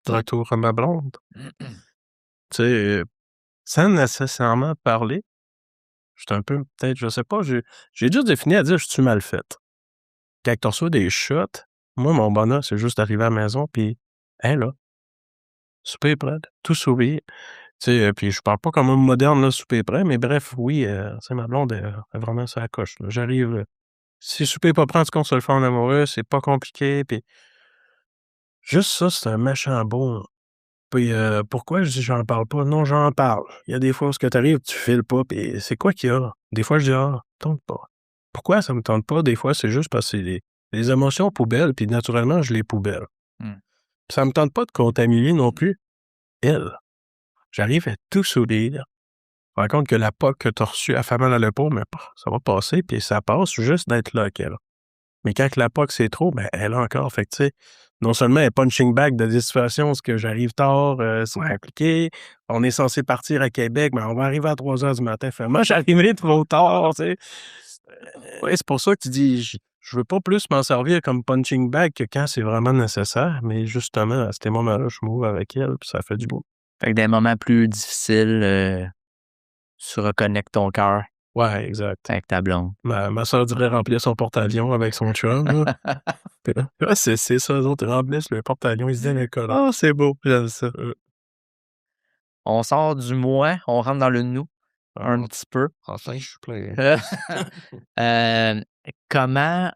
Retour à ma blonde, tu sais, sans nécessairement parler, j'étais un peu peut-être, je sais pas, j'ai juste défini à dire: «Je suis mal faite». Quand tu reçois des shots, moi, mon bonheur, c'est juste d'arriver à la maison puis: «Hein, là, souper est prêt», tout sourire. Tu sais, puis je parle pas comme homme moderne, là, souper est prêt, mais bref, oui, tu sais, ma blonde, elle vraiment ça coche, là. J'arrive, si le souper est pas prêt, en tout cas, on se le fait en amoureux, c'est pas compliqué, puis juste ça, c'est un méchant beau. Puis, pourquoi je dis: «J'en parle pas»? Non, j'en parle. Il y a des fois où ce que tu arrives, tu files pas, puis c'est quoi qu'il y a? Des fois, je dis: «Ah, tente pas». Pourquoi ça me tente pas? Des fois, c'est juste parce que c'est les émotions poubelles, puis naturellement, je les poubelle. Mmh. Ça me tente pas de contaminer non plus elle. J'arrive à tout sourire. Je me rends compte que la poque que tu as reçue, elle fait mal à l'épaule, mais ça va passer, puis ça passe juste d'être là avec elle. Mais quand que la POC, c'est trop, ben, elle a encore. Fait que, tu sais, non seulement elle est punching bag de des situations où ce que j'arrive tard, c'est compliqué. On est censé partir à Québec, mais on va arriver à 3 heures du matin. Fait, moi, j'arriverai trop tard, tu sais. Ouais, c'est pour ça que tu dis, je veux pas plus m'en servir comme punching bag que quand c'est vraiment nécessaire, mais justement, à ces moments-là, je m'ouvre avec elle, puis ça fait du beau. Fait que dans les moments plus difficiles, tu reconnectes ton cœur Ouais, exact. avec ta blonde. Ma sœur dirait remplir son porte-avions avec son chum, là. Ouais, c'est ça, eux autres, ils remplissent le porte-avions, ils se donnent un collant. Oh, c'est beau, j'aime ça. Heu, On sort du moi, on rentre dans le nous, un ah, petit peu. enfin, je suis plein. Hem, comment,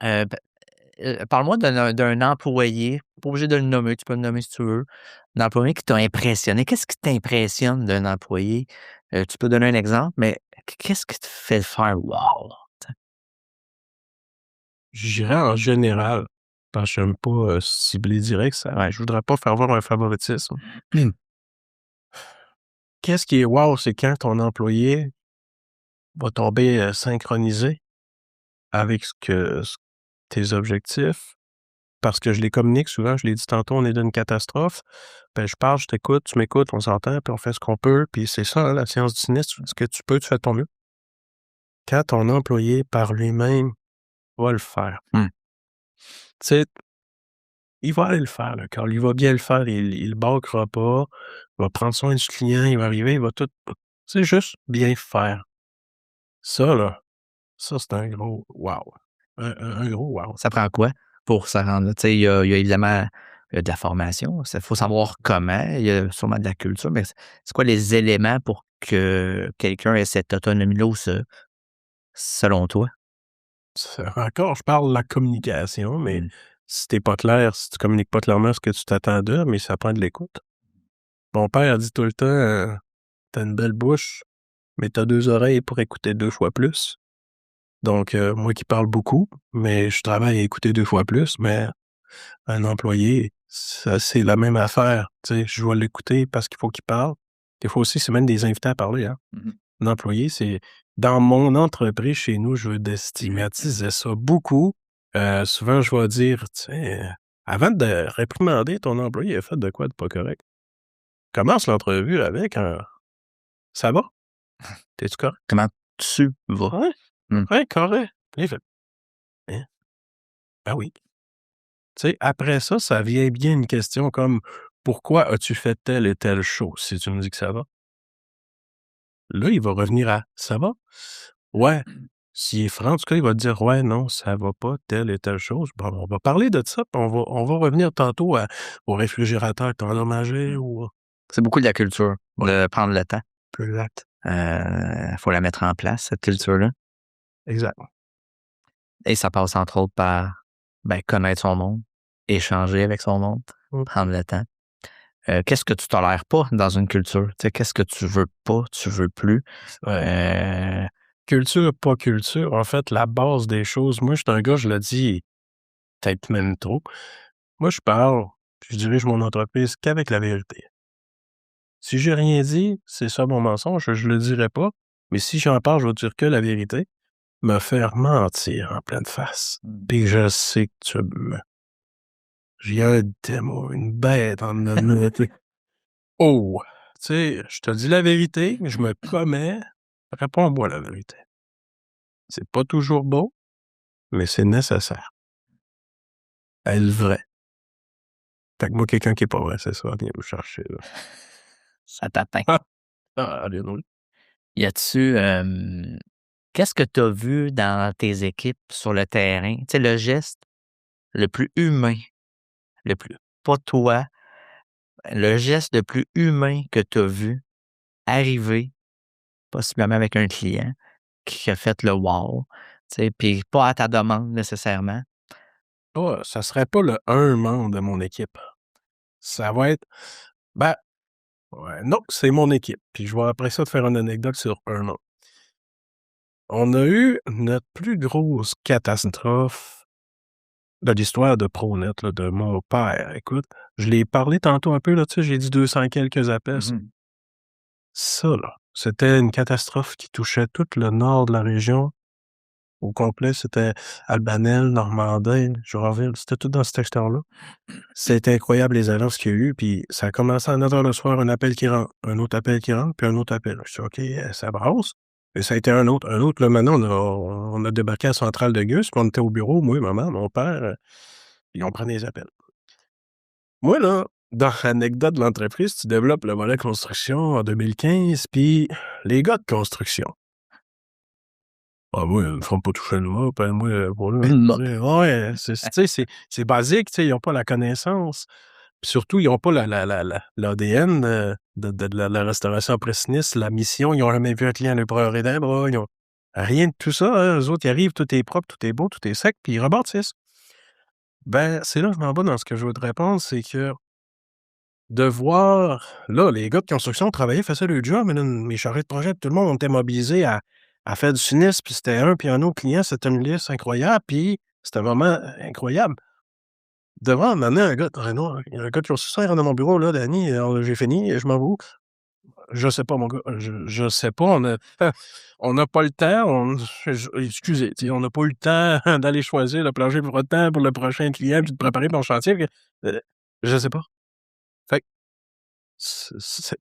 parle-moi d'un employé, pas obligé de le nommer, tu peux le nommer si tu veux. Un employé qui t'a impressionné. Qu'est-ce qui t'impressionne d'un employé? Tu peux donner un exemple, mais qu'est-ce qui te fait faire «wow»? Je dirais en général, parce que j'aime pas, cibler direct, ça Ouais. je voudrais pas faire voir un favoritisme. Mmh. Qu'est-ce qui est wow, c'est quand ton employé va tomber, synchronisé avec tes objectifs, parce que je les communique souvent, je l'ai dit tantôt, on est d'une catastrophe. Ben, je parle, je t'écoute, tu m'écoutes, on s'entend, puis on fait ce qu'on peut, puis c'est ça, hein, la science du cynisme, ce que tu peux, tu fais de ton mieux. Quand ton employé, par lui-même, va le faire. Mmh. Tu sais, il va aller le faire, là, quand il va bien le faire, il bâclera pas, il va prendre soin du client, il va arriver, il va tout c'est juste bien faire. Ça, là, ça, c'est un gros wow. Un gros wow. Ça prend quoi pour se rendre là? Tu sais, il y a évidemment, de la formation, il faut savoir comment, il y a sûrement de la culture, mais c'est quoi les éléments pour que quelqu'un ait cette autonomie-là ou selon toi? Encore, je parle de la communication, mais Mmh. si t'es pas clair, si tu communiques pas clairement ce que tu t'attends d'eux, mais ça prend de l'écoute. Mon père dit tout le temps, «Tu une belle bouche, mais t'as 2 oreilles pour écouter 2 fois plus». Donc moi qui parle beaucoup, mais je travaille à écouter 2 fois plus, mais un employé, ça c'est la même affaire. Tu sais, je vais l'écouter parce qu'il faut qu'il parle. Des fois aussi, c'est même des invités à parler, hein. Mmh mh. Un employé, c'est dans mon entreprise, chez nous, je veux déstigmatiser ça beaucoup. Souvent, je vais dire, tu sais, avant de réprimander ton employé, il a fait de quoi de pas correct? Commence l'entrevue avec un «Ça va? T'es-tu correct?» Comment tu vas? «Ouais, Mmh. ouais, correct». Puis il fait: «Hein? Ben oui». Tu sais, après ça, ça vient bien une question comme: «Pourquoi as-tu fait telle et telle chose?» Si tu me dis que ça va. Là, il va revenir à: «Ça va? Ouais». S'il est franc, en tout cas, il va te dire: «Ouais, non, ça va pas, telle et telle chose». Bon, on va parler de ça, puis on va revenir tantôt au réfrigérateur que tu as endommagé ou C'est beaucoup de la culture, ouais, de prendre le temps. exact, Faut la mettre en place, cette culture-là exact. et ça passe entre autres par, ben, connaître son monde, échanger avec son monde, Mmh. prendre le temps. Qu'est-ce que tu tolères pas dans une culture? Tu sais, qu'est-ce que tu veux pas, tu veux plus? Ouais. Heu, Culture, pas culture, en fait, la base des choses moi, je suis un gars, je le dis peut-être même trop. Moi, je parle, puis je dirige mon entreprise qu'avec la vérité. Si j'ai rien dit, c'est ça mon mensonge, je le dirai pas, mais si j'en parle, je vais dire que la vérité. Me faire mentir en pleine face, Mmh. puis je sais que tu me j'ai un démon, une bête en dedans de moi. Oh! Tu sais, je te dis la vérité, je me commets, réponds-moi la vérité. C'est pas toujours beau, mais c'est nécessaire. Elle vrai. Fait que moi, quelqu'un qui est pas vrai, c'est ça, viens me chercher, là. Ça t'atteint. Ah! Ah, alléluia. Y a-tu, qu'est-ce que tu as vu dans tes équipes sur le terrain? Tu sais, le geste le plus humain, le plus pas toi, le geste le plus humain que tu as vu arrivé, possiblement avec un client qui a fait le wow, tu sais, puis pas à ta demande nécessairement? Ça serait pas le un membre de mon équipe. Ça va être ben, ouais, non, c'est mon équipe. Puis je vais après ça te faire une anecdote sur un autre. On a eu notre plus grosse catastrophe de l'histoire de Pronet, là, de mon père. Écoute, je l'ai parlé tantôt un peu, là, tu sais, j'ai dit 200 quelques appels. Mmh. Ça, là, c'était une catastrophe qui touchait tout le nord de la région au complet. C'était Albanel, Normandin, Joinville, c'était tout dans ce secteur-là. C'était incroyable les agences qu'il y a eu, puis ça a commencé à 9 heures le soir, un appel qui rentre, un autre appel qui rentre, puis un autre appel. Je dis: «OK, ça brasse». Et ça a été un autre, un autre. Là, maintenant, on a débarqué à Centrale de Gus, puis on était au bureau, moi, maman, mon père, puis on prenait les appels. Moi, là, dans l'anecdote de l'entreprise, tu développes le volet construction en 2015, puis les gars de construction. Ah moi, ils me font pas toucher le mop, hein, moi, pour là, Une mop. ouais, tu sais, c'est basique, tu sais, ils ont pas la connaissance. Puis surtout, ils ont pas l'ADN, de la restauration après-sinistre, la mission, ils ont jamais vu un client le pleurer d'un bras, ils ont rien de tout ça, hein. Eux autres, ils arrivent, tout est propre, tout est beau, tout est sec, puis ils rebâtissent. Ben, c'est là que je m'en vais dans ce que je veux te répondre, c'est que de voir là, les gars de construction travaillaient, faisaient leur job, mais là, mes charrettes de projet, tout le monde, on était mobilisés à faire du sinistre, puis c'était un puis un autre client, c'était une liste incroyable, puis c'était un moment incroyable. Devant m'amener un gars de Renault, il y a un gars de construction, il rentre dans mon bureau, là: «Danny, j'ai fini, je m'en vais où?» «Je sais pas mon gars, je sais pas, on n'a pas le temps, excusez, tu sais, on n'a pas eu le temps d'aller choisir le plancher flottant pour le prochain client, puis de préparer mon chantier, je sais pas». Fait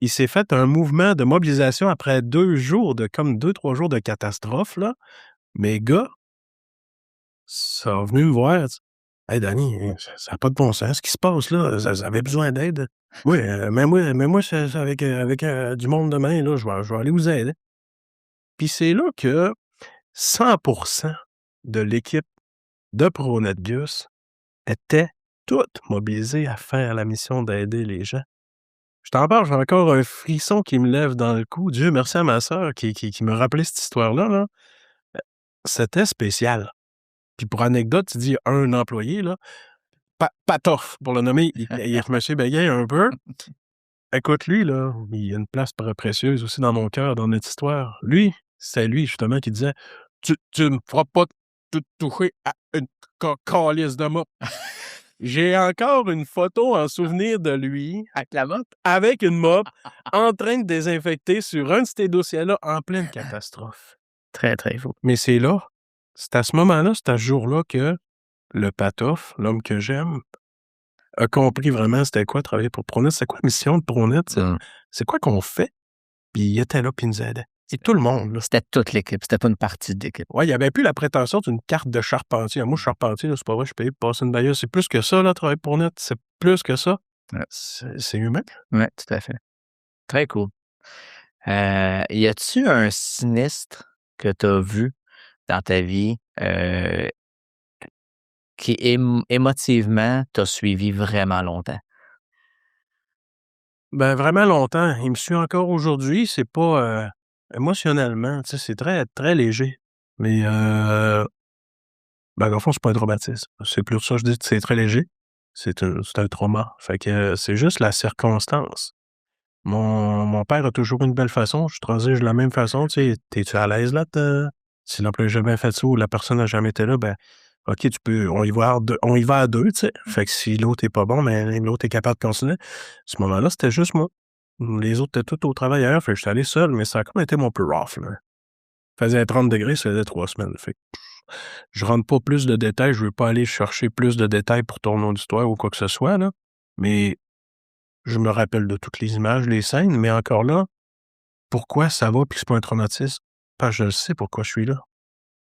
il s'est fait un mouvement de mobilisation après 2 jours de comme 2-3 jours de catastrophe, là. Mes gars sont venus me voir. «Hey Danny, ça a pas de bon sens ce qui se passe là, vous avez besoin d'aide? Oui, mets-moi ça avec, du monde demain là, je vais aller vous aider». Puis c'est là que 100 de l'équipe de ProNetBius était toute mobilisée à faire la mission d'aider les gens. Je t'en parle, j'ai encore un frisson qui me lève dans le cou. Dieu merci à ma sœur qui me rappelait cette histoire-là, là. C'était spécial. Puis pour anecdote, tu dis un employé, là, Patoff, pour le nommer, il monsieur bégayait un peu. Écoute, lui, là, il a une place précieuse aussi dans mon cœur, dans notre histoire. Lui, c'est lui, justement, qui disait: «Tu me feras pas toucher à une calisse de mop». J'ai encore une photo en souvenir de lui Avec la mop? avec une mop en train de désinfecter sur un de ces dossiers-là en pleine catastrophe. Très, très faux. Mais c'est à ce moment-là, c'est à ce jour-là que le Patoff, l'homme que j'aime, a compris vraiment c'était quoi travailler pour Pronet, c'est quoi la mission de Pronet, Mmh. c'est quoi qu'on fait, puis il était là, puis il nous aidait. Et tout le monde, là. C'était toute l'équipe, c'était pas une partie de l'équipe. Ouais, il avait plus la prétention d'une carte de charpentier. Moi, charpentier, là, c'est pas vrai, je suis payé pour passer une bailleuse. C'est plus que ça, là, travailler pour Net, c'est plus que ça. Ouais. C'est humain. Ouais, tout à fait. Très cool. Y a-tu un sinistre que tu as vu dans ta vie, qui émotivement t'a suivi vraiment longtemps? Ben, vraiment longtemps. Il me suit encore aujourd'hui. C'est pas, émotionnellement, tu sais, c'est très, très léger. Mais, ben, dans le fond, c'est pas un traumatisme. C'est plus ça, je dis, c'est très léger. C'est un trauma. Fait que c'est juste la circonstance. Mon père a toujours une belle façon, je transige de la même façon, tu sais. «Es-tu à l'aise là si l'employé a jamais fait ça ou la personne n'a jamais été là, ben, OK, on y va à 2, tu sais. Fait que si l'autre est pas bon, ben, l'autre est capable de continuer. À ce moment-là, c'était juste moi. Les autres étaient tous au travail ailleurs, fait que j'étais allé seul, mais ça a comme été mon peu rough, là. Faisait 30 degrés, ça faisait 3 semaines, fait que je rentre pas plus de détails, je veux pas aller chercher plus de détails pour ton auditoire ou quoi que ce soit, là, mais je me rappelle de toutes les images, les scènes, mais encore là, pourquoi ça va puis que c'est pas un traumatisme? Parce que je le sais pourquoi je suis là.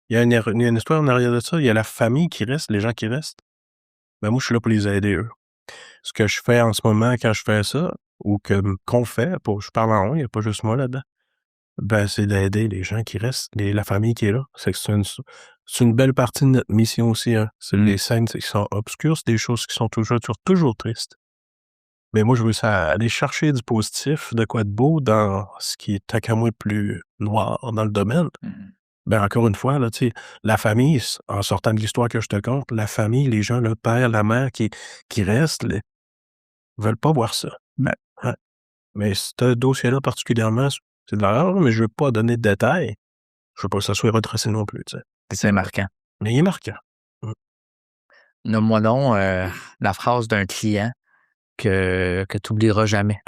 Il y a une histoire en arrière de ça, il y a la famille qui reste, les gens qui restent. Ben, moi, je suis là pour les aider, eux. Ce que je fais en ce moment quand je fais ça, ou qu'on fait, pour je parle en on, il y a pas juste moi là-dedans, ben, c'est d'aider les gens qui restent, la famille qui est là. C'est une belle partie de notre mission aussi, hein. C'est Mmh. les scènes qui sont obscures, c'est des choses qui sont toujours tristes. Mais moi, je veux ça aller chercher du positif, de quoi de beau dans ce qui est tant qu'à moi plus noir dans le domaine. Mmh. Ben, encore une fois, là, tu sais, la famille, en sortant de l'histoire que je te conte, la famille, les gens, le père, la mère qui restent, veulent pas voir ça. Ouais. Ouais. Mais ce dossier-là particulièrement, c'est de l'horreur, mais je veux pas donner de détails. Je veux pas que ça soit retracé non plus, tu sais. C'est marquant. Mais il est marquant. Mmh. Nomme-moi donc, la phrase d'un client que tu oublieras jamais.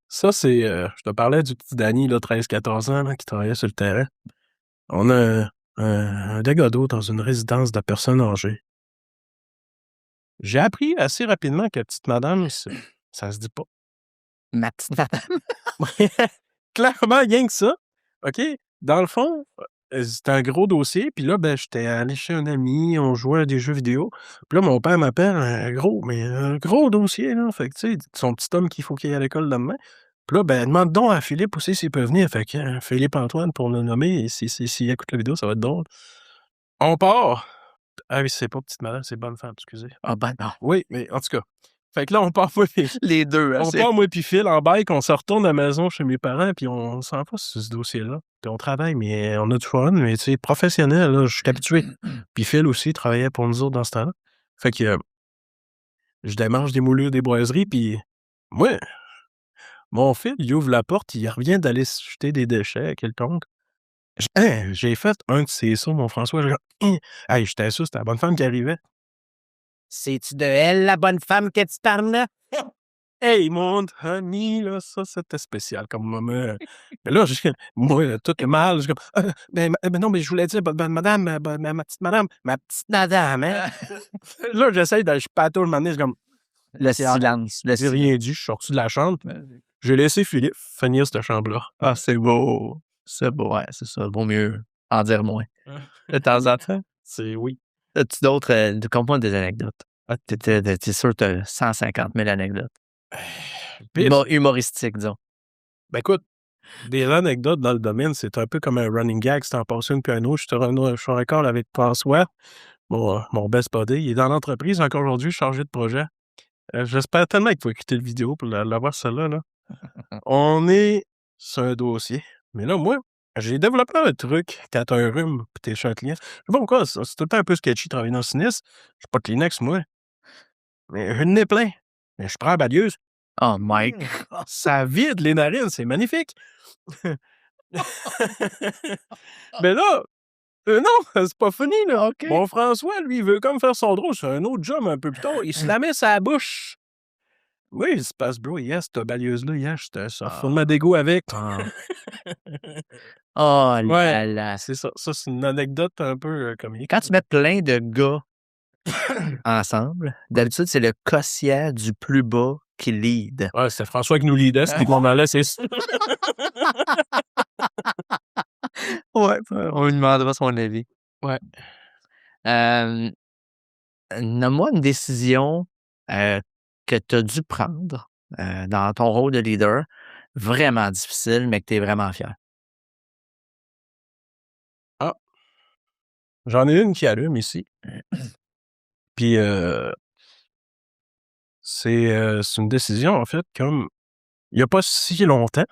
Ça, c'est, je te parlais du petit Danny, là, 13-14 ans, là, qui travaillait sur le terrain. On a un dégât d'eau dans une résidence de personnes âgées. J'ai appris assez rapidement que petite madame, ça se dit pas. Ma petite madame. Clairement, rien que ça, OK? Dans le fond, c'était un gros dossier, puis là, ben, j'étais allé chez un ami, on jouait à des jeux vidéo. Puis là, mon père m'appelle, un gros dossier, là. Fait que, tu sais, son petit homme qu'il faut qu'il aille à l'école demain. Puis là, ben, demande donc à Philippe aussi s'il peut venir. Fait que, Philippe Antoine, pour le nommer, et s'il écoute la vidéo, ça va être drôle. On part! Ah oui, c'est pas petite madame, c'est bonne femme, excusez. Ah ben non. Oui, mais en tout cas. Fait que là, on part, moi, Les 2, hein, on c'est part, moi puis Phil, en bike, on se retourne à la maison chez mes parents, puis on s'en va sur ce dossier-là. Puis on travaille, mais on a du fun, mais tu sais, professionnel, là, je suis habitué. Puis Phil aussi travaillait pour nous autres dans ce temps-là. Fait que je démange des moulures, des boiseries, puis moi, mon Phil, il ouvre la porte, il revient d'aller jeter des déchets à quelconque. Hein, j'ai fait un de ces sauts, mon François, genre, hein! Hey, j'étais sûr, c'était la bonne femme qui arrivait. C'est-tu de elle, la bonne femme que tu parles là? Hey, mon honey, là, ça, c'était spécial comme moment. Mais là, moi, tout est mal. Je suis comme, ben non, mais je voulais dire, madame, ma petite madame, ma petite madame, hein. Là, j'essaye de, je patte le moment donné, je suis comme, Le silence, le j'ai silence. rien dit, je suis sorti de la chambre. J'ai laissé Philippe finir cette chambre-là. Ah, c'est beau. C'est beau, ouais, c'est ça. Vaut mieux en dire moins. De temps en temps. C'est oui. As-tu d'autres, conte-moi des anecdotes. Ah, t'es sûr que tu as 150 000 anecdotes. Pif. Humoristiques, disons. Ben écoute, des anecdotes dans le domaine, c'est un peu comme un running gag. Si t'en passes une puis un autre, je suis encore avec François, mon best buddy. Il est dans l'entreprise encore aujourd'hui, chargé de projet. J'espère tellement qu'il faut écouter la vidéo pour l'avoir celle-là, là. On est sur un dossier. Mais là, moi, j'ai développé un truc quand t'as un rhume pis t'es chez un client. Je sais pas pourquoi, c'est tout le temps un peu sketchy de travailler dans le sinistre. J'ai pas de Kleenex, moi. Mais j'ai le nez plein. Mais je prends la balieuse. Oh, Mike. Ça vide les narines, c'est magnifique. Mais là, non, c'est pas fini, là. OK. Mon François, lui, il veut comme faire son drôle sur un autre job un peu plus tard. Il se la met sa bouche. Oui, il se passe, bro, hier, cette balieuse-là, hier, j'étais sur fondement d'égo avec. Ah. Oh Ouais, là là. c'est ça. Ça, c'est une anecdote un peu comique. Quand tu mets plein de gars ensemble, d'habitude, c'est le quotient du plus bas qui lead. Ouais, c'était François qui nous leadait, ce moment-là, c'est ça. Ouais, on lui demandera son avis. Ouais. Hem, nomme-moi une décision, que tu as dû prendre, dans ton rôle de leader, vraiment difficile, mais que tu es vraiment fier. Ah, j'en ai une qui allume ici. Puis, c'est une décision, en fait, comme il y a pas si longtemps,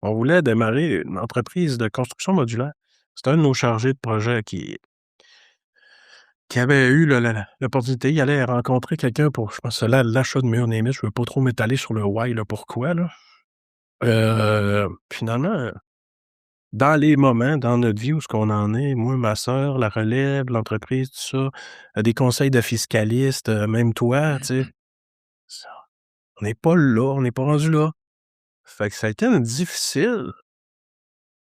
on voulait démarrer une entreprise de construction modulaire. C'était un de nos chargés de projet qui avait eu l'opportunité. Il allait rencontrer quelqu'un pour, je pense, l'achat de murs name it. Je veux pas trop m'étaler sur le why, le pourquoi, là. Finalement, dans les moments dans notre vie où ce qu'on en est, moi, ma sœur, la relève, l'entreprise, tout ça, des conseils de fiscalistes, même toi, tu sais, ça on n'est pas là, on n'est pas rendu là. Fait que ça a été une difficile,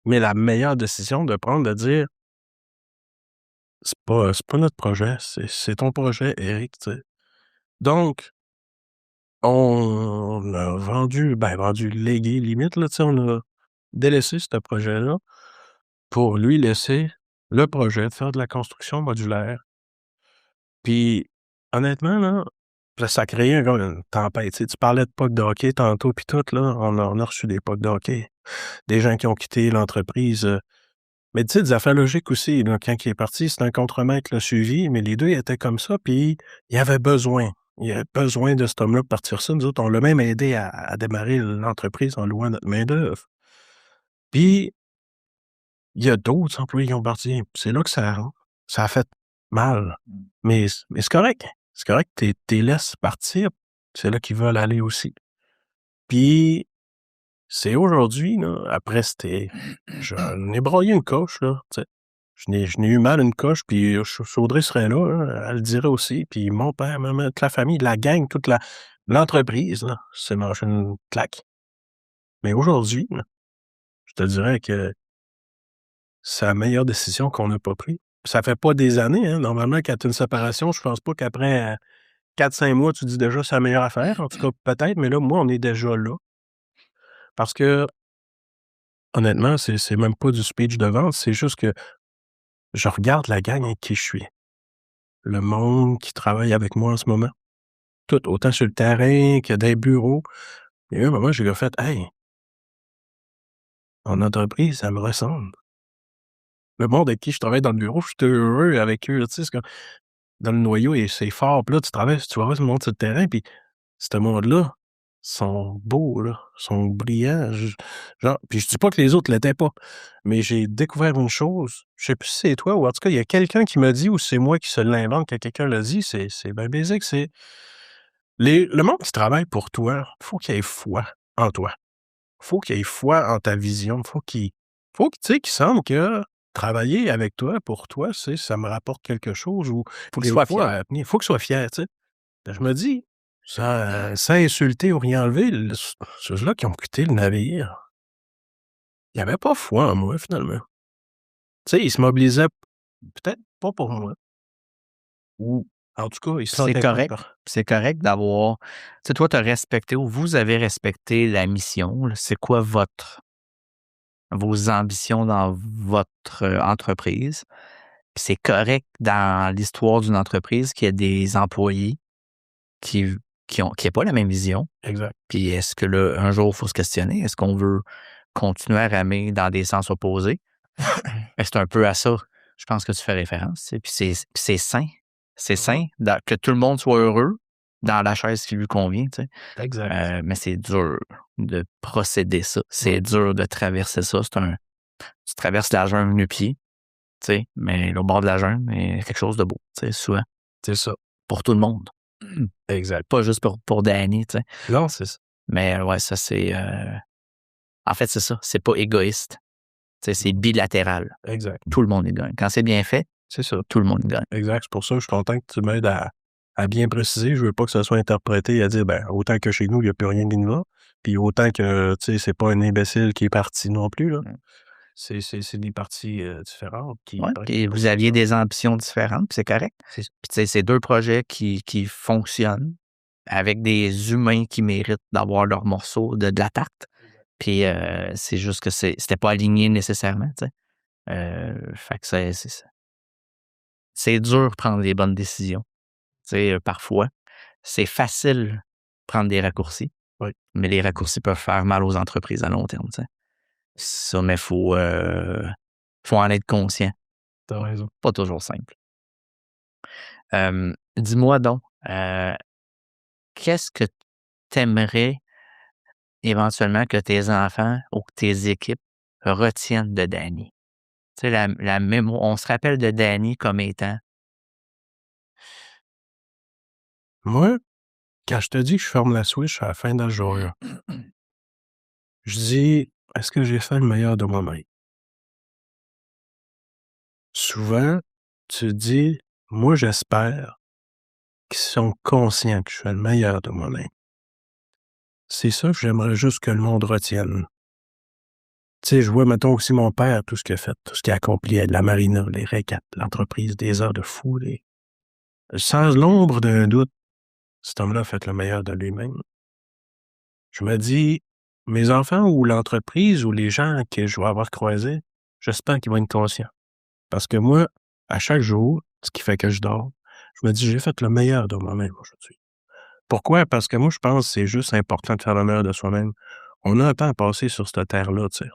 mais la meilleure décision de prendre, de dire: «C'est pas notre projet, c'est ton projet, Éric», tu sais. Donc, on a vendu, légué limite, là, tu sais, on a délaissé ce projet-là pour lui laisser le projet de faire de la construction modulaire. Puis, honnêtement, là, ça a créé une tempête. Tu sais, tu parlais de puck de hockey tantôt puis tout, là, on a reçu des pucks de hockey. Des gens qui ont quitté l'entreprise, mais tu sais, des affaires logiques aussi, là, quand il est parti, c'est un contremaître l'a suivi, mais les 2 étaient comme ça, puis il y avait besoin. il a besoin de cet homme-là pour partir ça. Nous autres, on l'a même aidé à démarrer l'entreprise en louant notre main-d'œuvre. Puis, il y a d'autres employés qui ont parti. C'est là que ça a fait mal. Mais c'est correct. C'est correct, tu laisses partir. C'est là qu'ils veulent aller aussi. Puis, c'est aujourd'hui, là, après j'en ai broyé une coche, là, tu sais. Je n'ai eu mal une coche, puis Audrey serait là, hein, elle le dirait aussi, puis mon père, ma mère, toute la famille, la gang, toute l'entreprise, là, s'est mangé une claque. Mais aujourd'hui, là, je te dirais que c'est la meilleure décision qu'on n'a pas prise. Ça fait pas des années, hein. Normalement, quand tu as une séparation, je pense pas qu'après 4-5 mois, tu dis déjà: «C'est la meilleure affaire». En tout cas, peut-être, mais là, moi, on est déjà là. Parce que, honnêtement, c'est même pas du speech de vente, c'est juste que je regarde la gang avec qui je suis. Le monde qui travaille avec moi en ce moment. Tout, autant sur le terrain que dans les bureaux. Il y a eu un moment, j'ai fait: «Hey, mon entreprise, ça me ressemble». Le monde avec qui je travaille dans le bureau, je suis heureux avec eux, là, tu sais, c'est comme dans le noyau et c'est fort. Puis là, tu vas voir ce monde sur le terrain, puis ce monde-là sont beaux, là, sont brillants. Genre, puis je dis pas que les autres l'étaient pas, mais j'ai découvert une chose, je sais plus si c'est toi ou en tout cas, il y a quelqu'un qui m'a dit ou c'est moi qui se l'invente que quelqu'un l'a dit, c'est bien basique, c'est le monde qui travaille pour toi, faut qu'il ait foi en toi. Faut qu'il ait foi en ta vision. Faut que tu sais, qu'il semble que travailler avec toi, pour toi, ça me rapporte quelque chose ou Faut qu'il des soit fois, fier. faut qu'il soit fier, tu sais. Je me dis, sans insulter ou rien enlever, ceux-là qui ont quitté le navire, ils avaient pas foi en moi, finalement. Tu sais, ils se mobilisaient peut-être pas pour moi ou en tout cas, ils se C'est sentaient pas correct. C'est correct d'avoir tu sais, toi, tu as respecté ou vous avez respecté la mission, là. C'est quoi vos ambitions dans votre, entreprise? Puis c'est correct dans l'histoire d'une entreprise qu'il y ait des employés qui qui aient pas la même vision. exact, Puis est-ce que là, un jour, il faut se questionner, est-ce qu'on veut continuer à ramer dans des sens opposés? Ben, c'est un peu à ça, je pense que tu fais référence, tu sais, puis c'est sain. C'est mmh sain que tout le monde soit heureux dans la chaise qui lui convient, tu sais. exact. Mais c'est dur de procéder ça. Mmh, C'est dur de traverser ça. Tu traverses la jungle nu-pieds, tu sais, mais au bord de la jungle, il y a quelque chose de beau, tu sais, souvent, c'est ça, pour tout le monde. exact. Pas juste pour Danny, tu sais. Non, c'est ça, Mais ouais, ça, c'est, en fait, c'est ça, c'est pas égoïste. Tu sais, c'est bilatéral. exact. Tout le monde y gagne. Quand c'est bien fait, C'est ça. tout le monde y gagne. Exact. C'est pour ça que je suis content que tu m'aides à bien préciser. Je veux pas que ça soit interprété à dire, ben, autant que chez nous, il y a plus rien qui ne va, puis autant que, tu sais, c'est pas un imbécile qui est parti non plus, là. Mmh. C'est des parties, différentes qui Ouais, prennent puis vous position. aviez des ambitions différentes, puis c'est correct. C'est ça. Puis tu sais, c'est 2 projets qui fonctionnent avec des humains qui méritent d'avoir leur morceau de la tarte. Exact. Puis, c'est juste que c'était pas aligné nécessairement, tu sais? Fait que c'est dur de prendre les bonnes décisions. Tu sais, parfois, c'est facile de prendre des raccourcis, Oui, mais les raccourcis peuvent faire mal aux entreprises à long terme, tu sais? Ça, mais faut en être conscient. tu as raison. Pas toujours simple. Dis-moi donc, qu'est-ce que tu aimerais éventuellement que tes enfants ou que tes équipes retiennent de Danny? Tu sais, la mémo on se rappelle de Danny comme étant Moi, quand je te dis que je ferme la switch à la fin de la journée, je dis: «Est-ce que j'ai fait le meilleur de moi-même?» Souvent, tu dis: «Moi, j'espère qu'ils sont conscients que je fais le meilleur de moi-même». C'est ça que j'aimerais juste que le monde retienne. Tu sais, je vois, mettons, aussi mon père, tout ce qu'il a fait, tout ce qu'il a accompli, la marina, les régates, l'entreprise, des heures de fou, sans l'ombre d'un doute, cet homme-là a fait le meilleur de lui-même. Je me dis, mes enfants ou l'entreprise ou les gens que je vais avoir croisés, j'espère qu'ils vont être conscients. Parce que moi, à chaque jour, ce qui fait que je dors, je me dis: «J'ai fait le meilleur de moi-même aujourd'hui». Pourquoi? Parce que moi, je pense que c'est juste important de faire le meilleur de soi-même. On a un temps à passer sur cette terre-là, tu sais.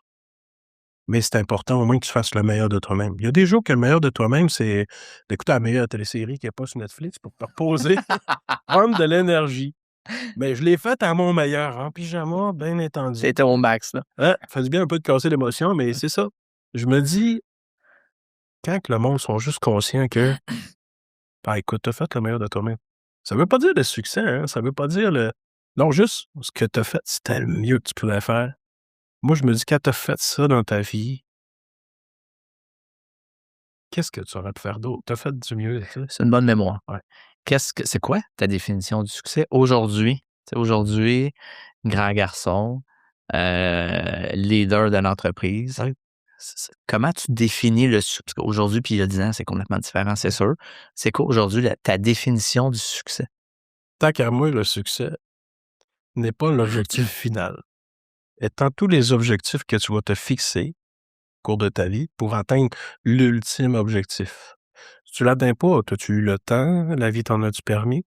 mais c'est important au moins que tu fasses le meilleur de toi-même. Il y a des jours que le meilleur de toi-même, c'est d'écouter la meilleure télésérie qu'il y a pas sur Netflix pour te reposer, prendre de l'énergie. Mais je l'ai faite à mon meilleur, en pyjama, bien entendu. C'était au max, là. Ça fait du bien un peu de casser l'émotion, mais c'est ça. Je me dis, quand que le monde sont juste conscients que, bah, écoute, t'as fait le meilleur de toi-même. Ça veut pas dire le succès, hein, ça veut pas dire le... Non, juste ce que t'as fait, c'était le mieux que tu pouvais faire. Moi, je me dis, quand t'as fait ça dans ta vie, qu'est-ce que tu aurais pu faire d'autre? T'as fait du mieux, tu sais. C'est une bonne mémoire. Ouais. C'est quoi ta définition du succès aujourd'hui? Tu sais, aujourd'hui, grand garçon, leader d'une entreprise. Ouais. Comment tu définis le succès? Parce qu'aujourd'hui, puis il y a 10 ans, c'est complètement différent, c'est sûr. C'est quoi aujourd'hui ta définition du succès? Tant qu'à moi, le succès n'est pas l'objectif final. Étant tous les objectifs que tu vas te fixer au cours de ta vie pour atteindre l'ultime objectif. Si tu l'atteins pas, as-tu eu le temps? La vie t'en a-tu permis?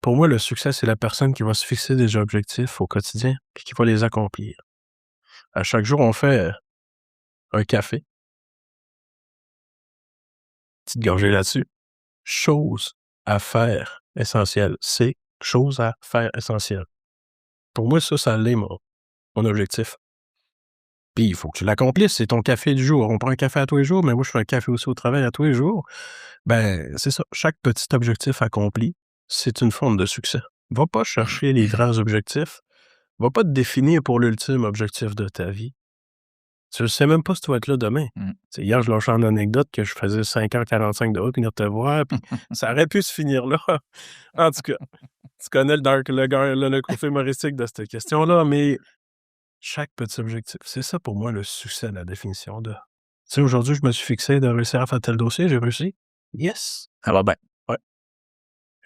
Pour moi, le succès, c'est la personne qui va se fixer des objectifs au quotidien et qui va les accomplir. À chaque jour, on fait un café. Petite gorgée là-dessus. Chose à faire essentielle. C'est chose à faire essentielle. Pour moi, ça l'est, mon objectif. Puis, il faut que tu l'accomplisses. C'est ton café du jour. On prend un café à tous les jours, mais moi, je fais un café aussi au travail à tous les jours. Ben, c'est ça. Chaque petit objectif accompli, c'est une forme de succès. Va pas chercher les grands objectifs. Va pas te définir pour l'ultime objectif de ta vie. Tu ne sais même pas si tu vas être là demain. Hier, je lâchais en anecdote que je faisais 5h45 de route, venir te voir, puis ça aurait pu se finir là. En tout cas, tu connais le côté humoristique de cette question-là, mais chaque petit objectif, c'est ça pour moi le succès, la définition de... Tu sais, aujourd'hui, je me suis fixé de réussir à faire tel dossier, j'ai réussi. Yes! Ça va bien. Ouais.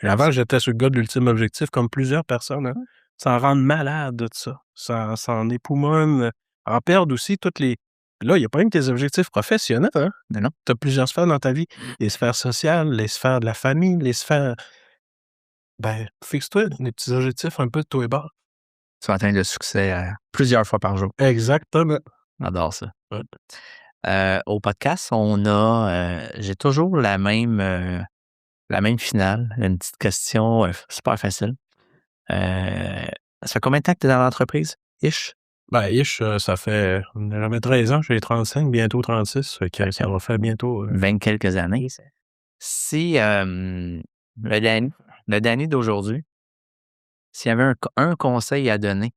Et avant, j'étais sur le gars de l'ultime objectif, comme plusieurs personnes. Hein. Ça en rend malade de ça. Ça en époumonne. En perdre aussi toutes les... Là, il n'y a pas même tes objectifs professionnels. Hein? Non. Tu as plusieurs sphères dans ta vie. Les sphères sociales, les sphères de la famille, les sphères... Ben, fixe-toi des petits objectifs un peu de toi et bas. Tu vas atteindre le succès plusieurs fois par jour. Exactement. J'adore ça. Ouais. Au podcast, j'ai toujours la même finale, une petite question super facile. Ça fait combien de temps que tu es dans l'entreprise, ish? Ben, ça fait... J'avais 13 ans, j'ai 35, bientôt 36. Fait que ça va faire bientôt... 20 quelques années. Si le Danny d'aujourd'hui, s'il y avait un conseil à donner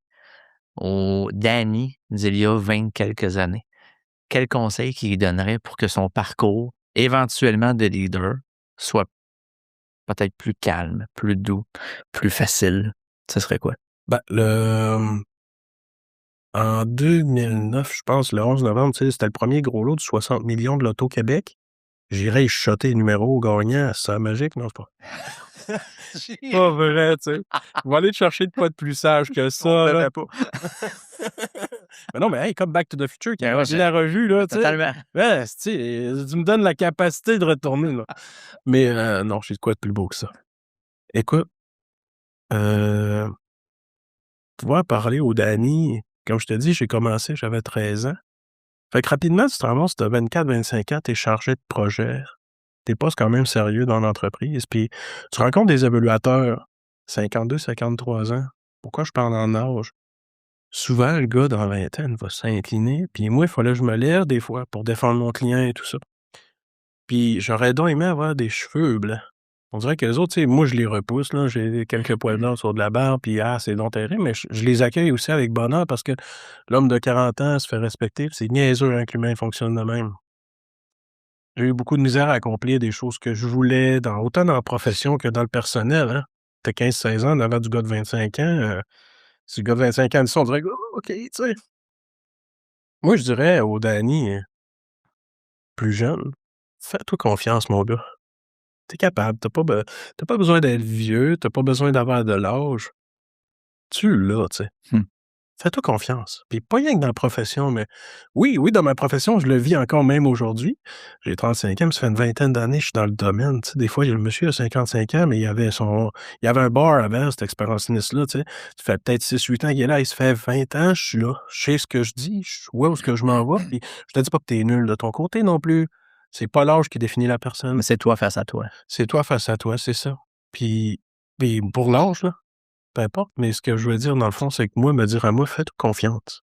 au Danny d'il y a 20 quelques années, quel conseil qu'il donnerait pour que son parcours, éventuellement de leader, soit peut-être plus calme, plus doux, plus facile? Ce serait quoi? Ben, en 2009, je pense, le 11 novembre, tu sais, c'était le premier gros lot de 60 millions de l'Auto-Québec. J'irais chuter les numéros gagnants, c'est magique, non, c'est pas. Pas vrai, tu sais. On va aller te chercher de quoi de plus sage que ça, là. Mais non, mais hey, comme Back to the Future, qui a la revue, là, tu sais. Totalement. Ouais, tu me donnes la capacité de retourner, là. Mais non, j'ai de quoi de plus beau que ça. Écoute, pouvoir parler au Danny, comme je te dis, j'ai commencé, j'avais 13 ans. Fait que rapidement, tu te ramasses, tu as 24-25 ans, tu es chargé de projet. Tes postes quand même sérieux dans l'entreprise. Puis tu rencontres des évaluateurs, 52-53 ans. Pourquoi je parle en âge? Souvent, le gars dans la vingtaine va s'incliner. Puis moi, il fallait que je me lève des fois pour défendre mon client et tout ça. Puis j'aurais donc aimé avoir des cheveux blancs. On dirait que les autres, tu sais, moi, je les repousse, là. J'ai quelques poils blancs sur de la barbe, puis c'est donc terrible, mais je les accueille aussi avec bonheur parce que l'homme de 40 ans se fait respecter, puis c'est niaiseux, hein, que l'humain fonctionne de même. J'ai eu beaucoup de misère à accomplir des choses que je voulais, autant dans la profession que dans le personnel, hein. T'as 15-16 ans, avant du gars de 25 ans, si le gars de 25 ans dit ça, on dirait oh, OK, tu sais. Moi, je dirais au Danny, plus jeune, fais-toi confiance, mon gars. T'es capable, t'as pas besoin d'être vieux, t'as pas besoin d'avoir de l'âge. Tu l'as, tu sais. Fais-toi confiance. Puis pas rien que dans la profession, mais oui, dans ma profession, je le vis encore même aujourd'hui. J'ai 35 ans, mais ça fait une vingtaine d'années que je suis dans le domaine. Tu sais, des fois, il y a le monsieur a 55 ans, mais il y avait un bar avant, cet expérientialiste-là, tu sais. Ça fait peut-être 6-8 ans qu'il est là, il se fait 20 ans, je suis là. Je sais ce que je dis, je vois où est-ce que je m'en vais, puis je te dis pas que t'es nul de ton côté non plus. C'est pas l'âge qui définit la personne. Mais c'est toi face à toi. C'est toi face à toi, c'est ça. Puis, puis pour l'âge, là, peu importe, mais ce que je veux dire, dans le fond, c'est que moi, me dire à moi: «Fais-toi confiance».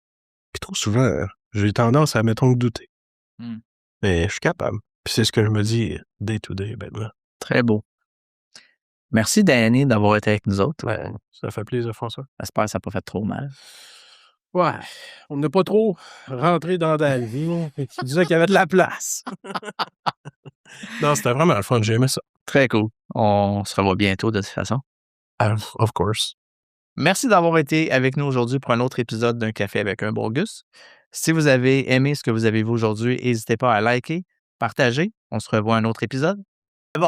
Puis trop souvent, j'ai tendance à, mettons, douter. Mmh. Mais je suis capable. Puis c'est ce que je me dis day to day, bêtement. Très beau. Merci, Danny, d'avoir été avec nous autres. Ouais, ça fait plaisir, François. J'espère que ça n'a pas fait trop mal. Ouais, on n'a pas trop rentré dans la vie. Tu disais qu'il y avait de la place. Non, c'était vraiment le fun, j'ai aimé ça. Très cool. On se revoit bientôt de toute façon. Of course. Merci d'avoir été avec nous aujourd'hui pour un autre épisode d'Un café avec un bon Gus. Si vous avez aimé ce que vous avez vu aujourd'hui, n'hésitez pas à liker, partager. On se revoit à un autre épisode.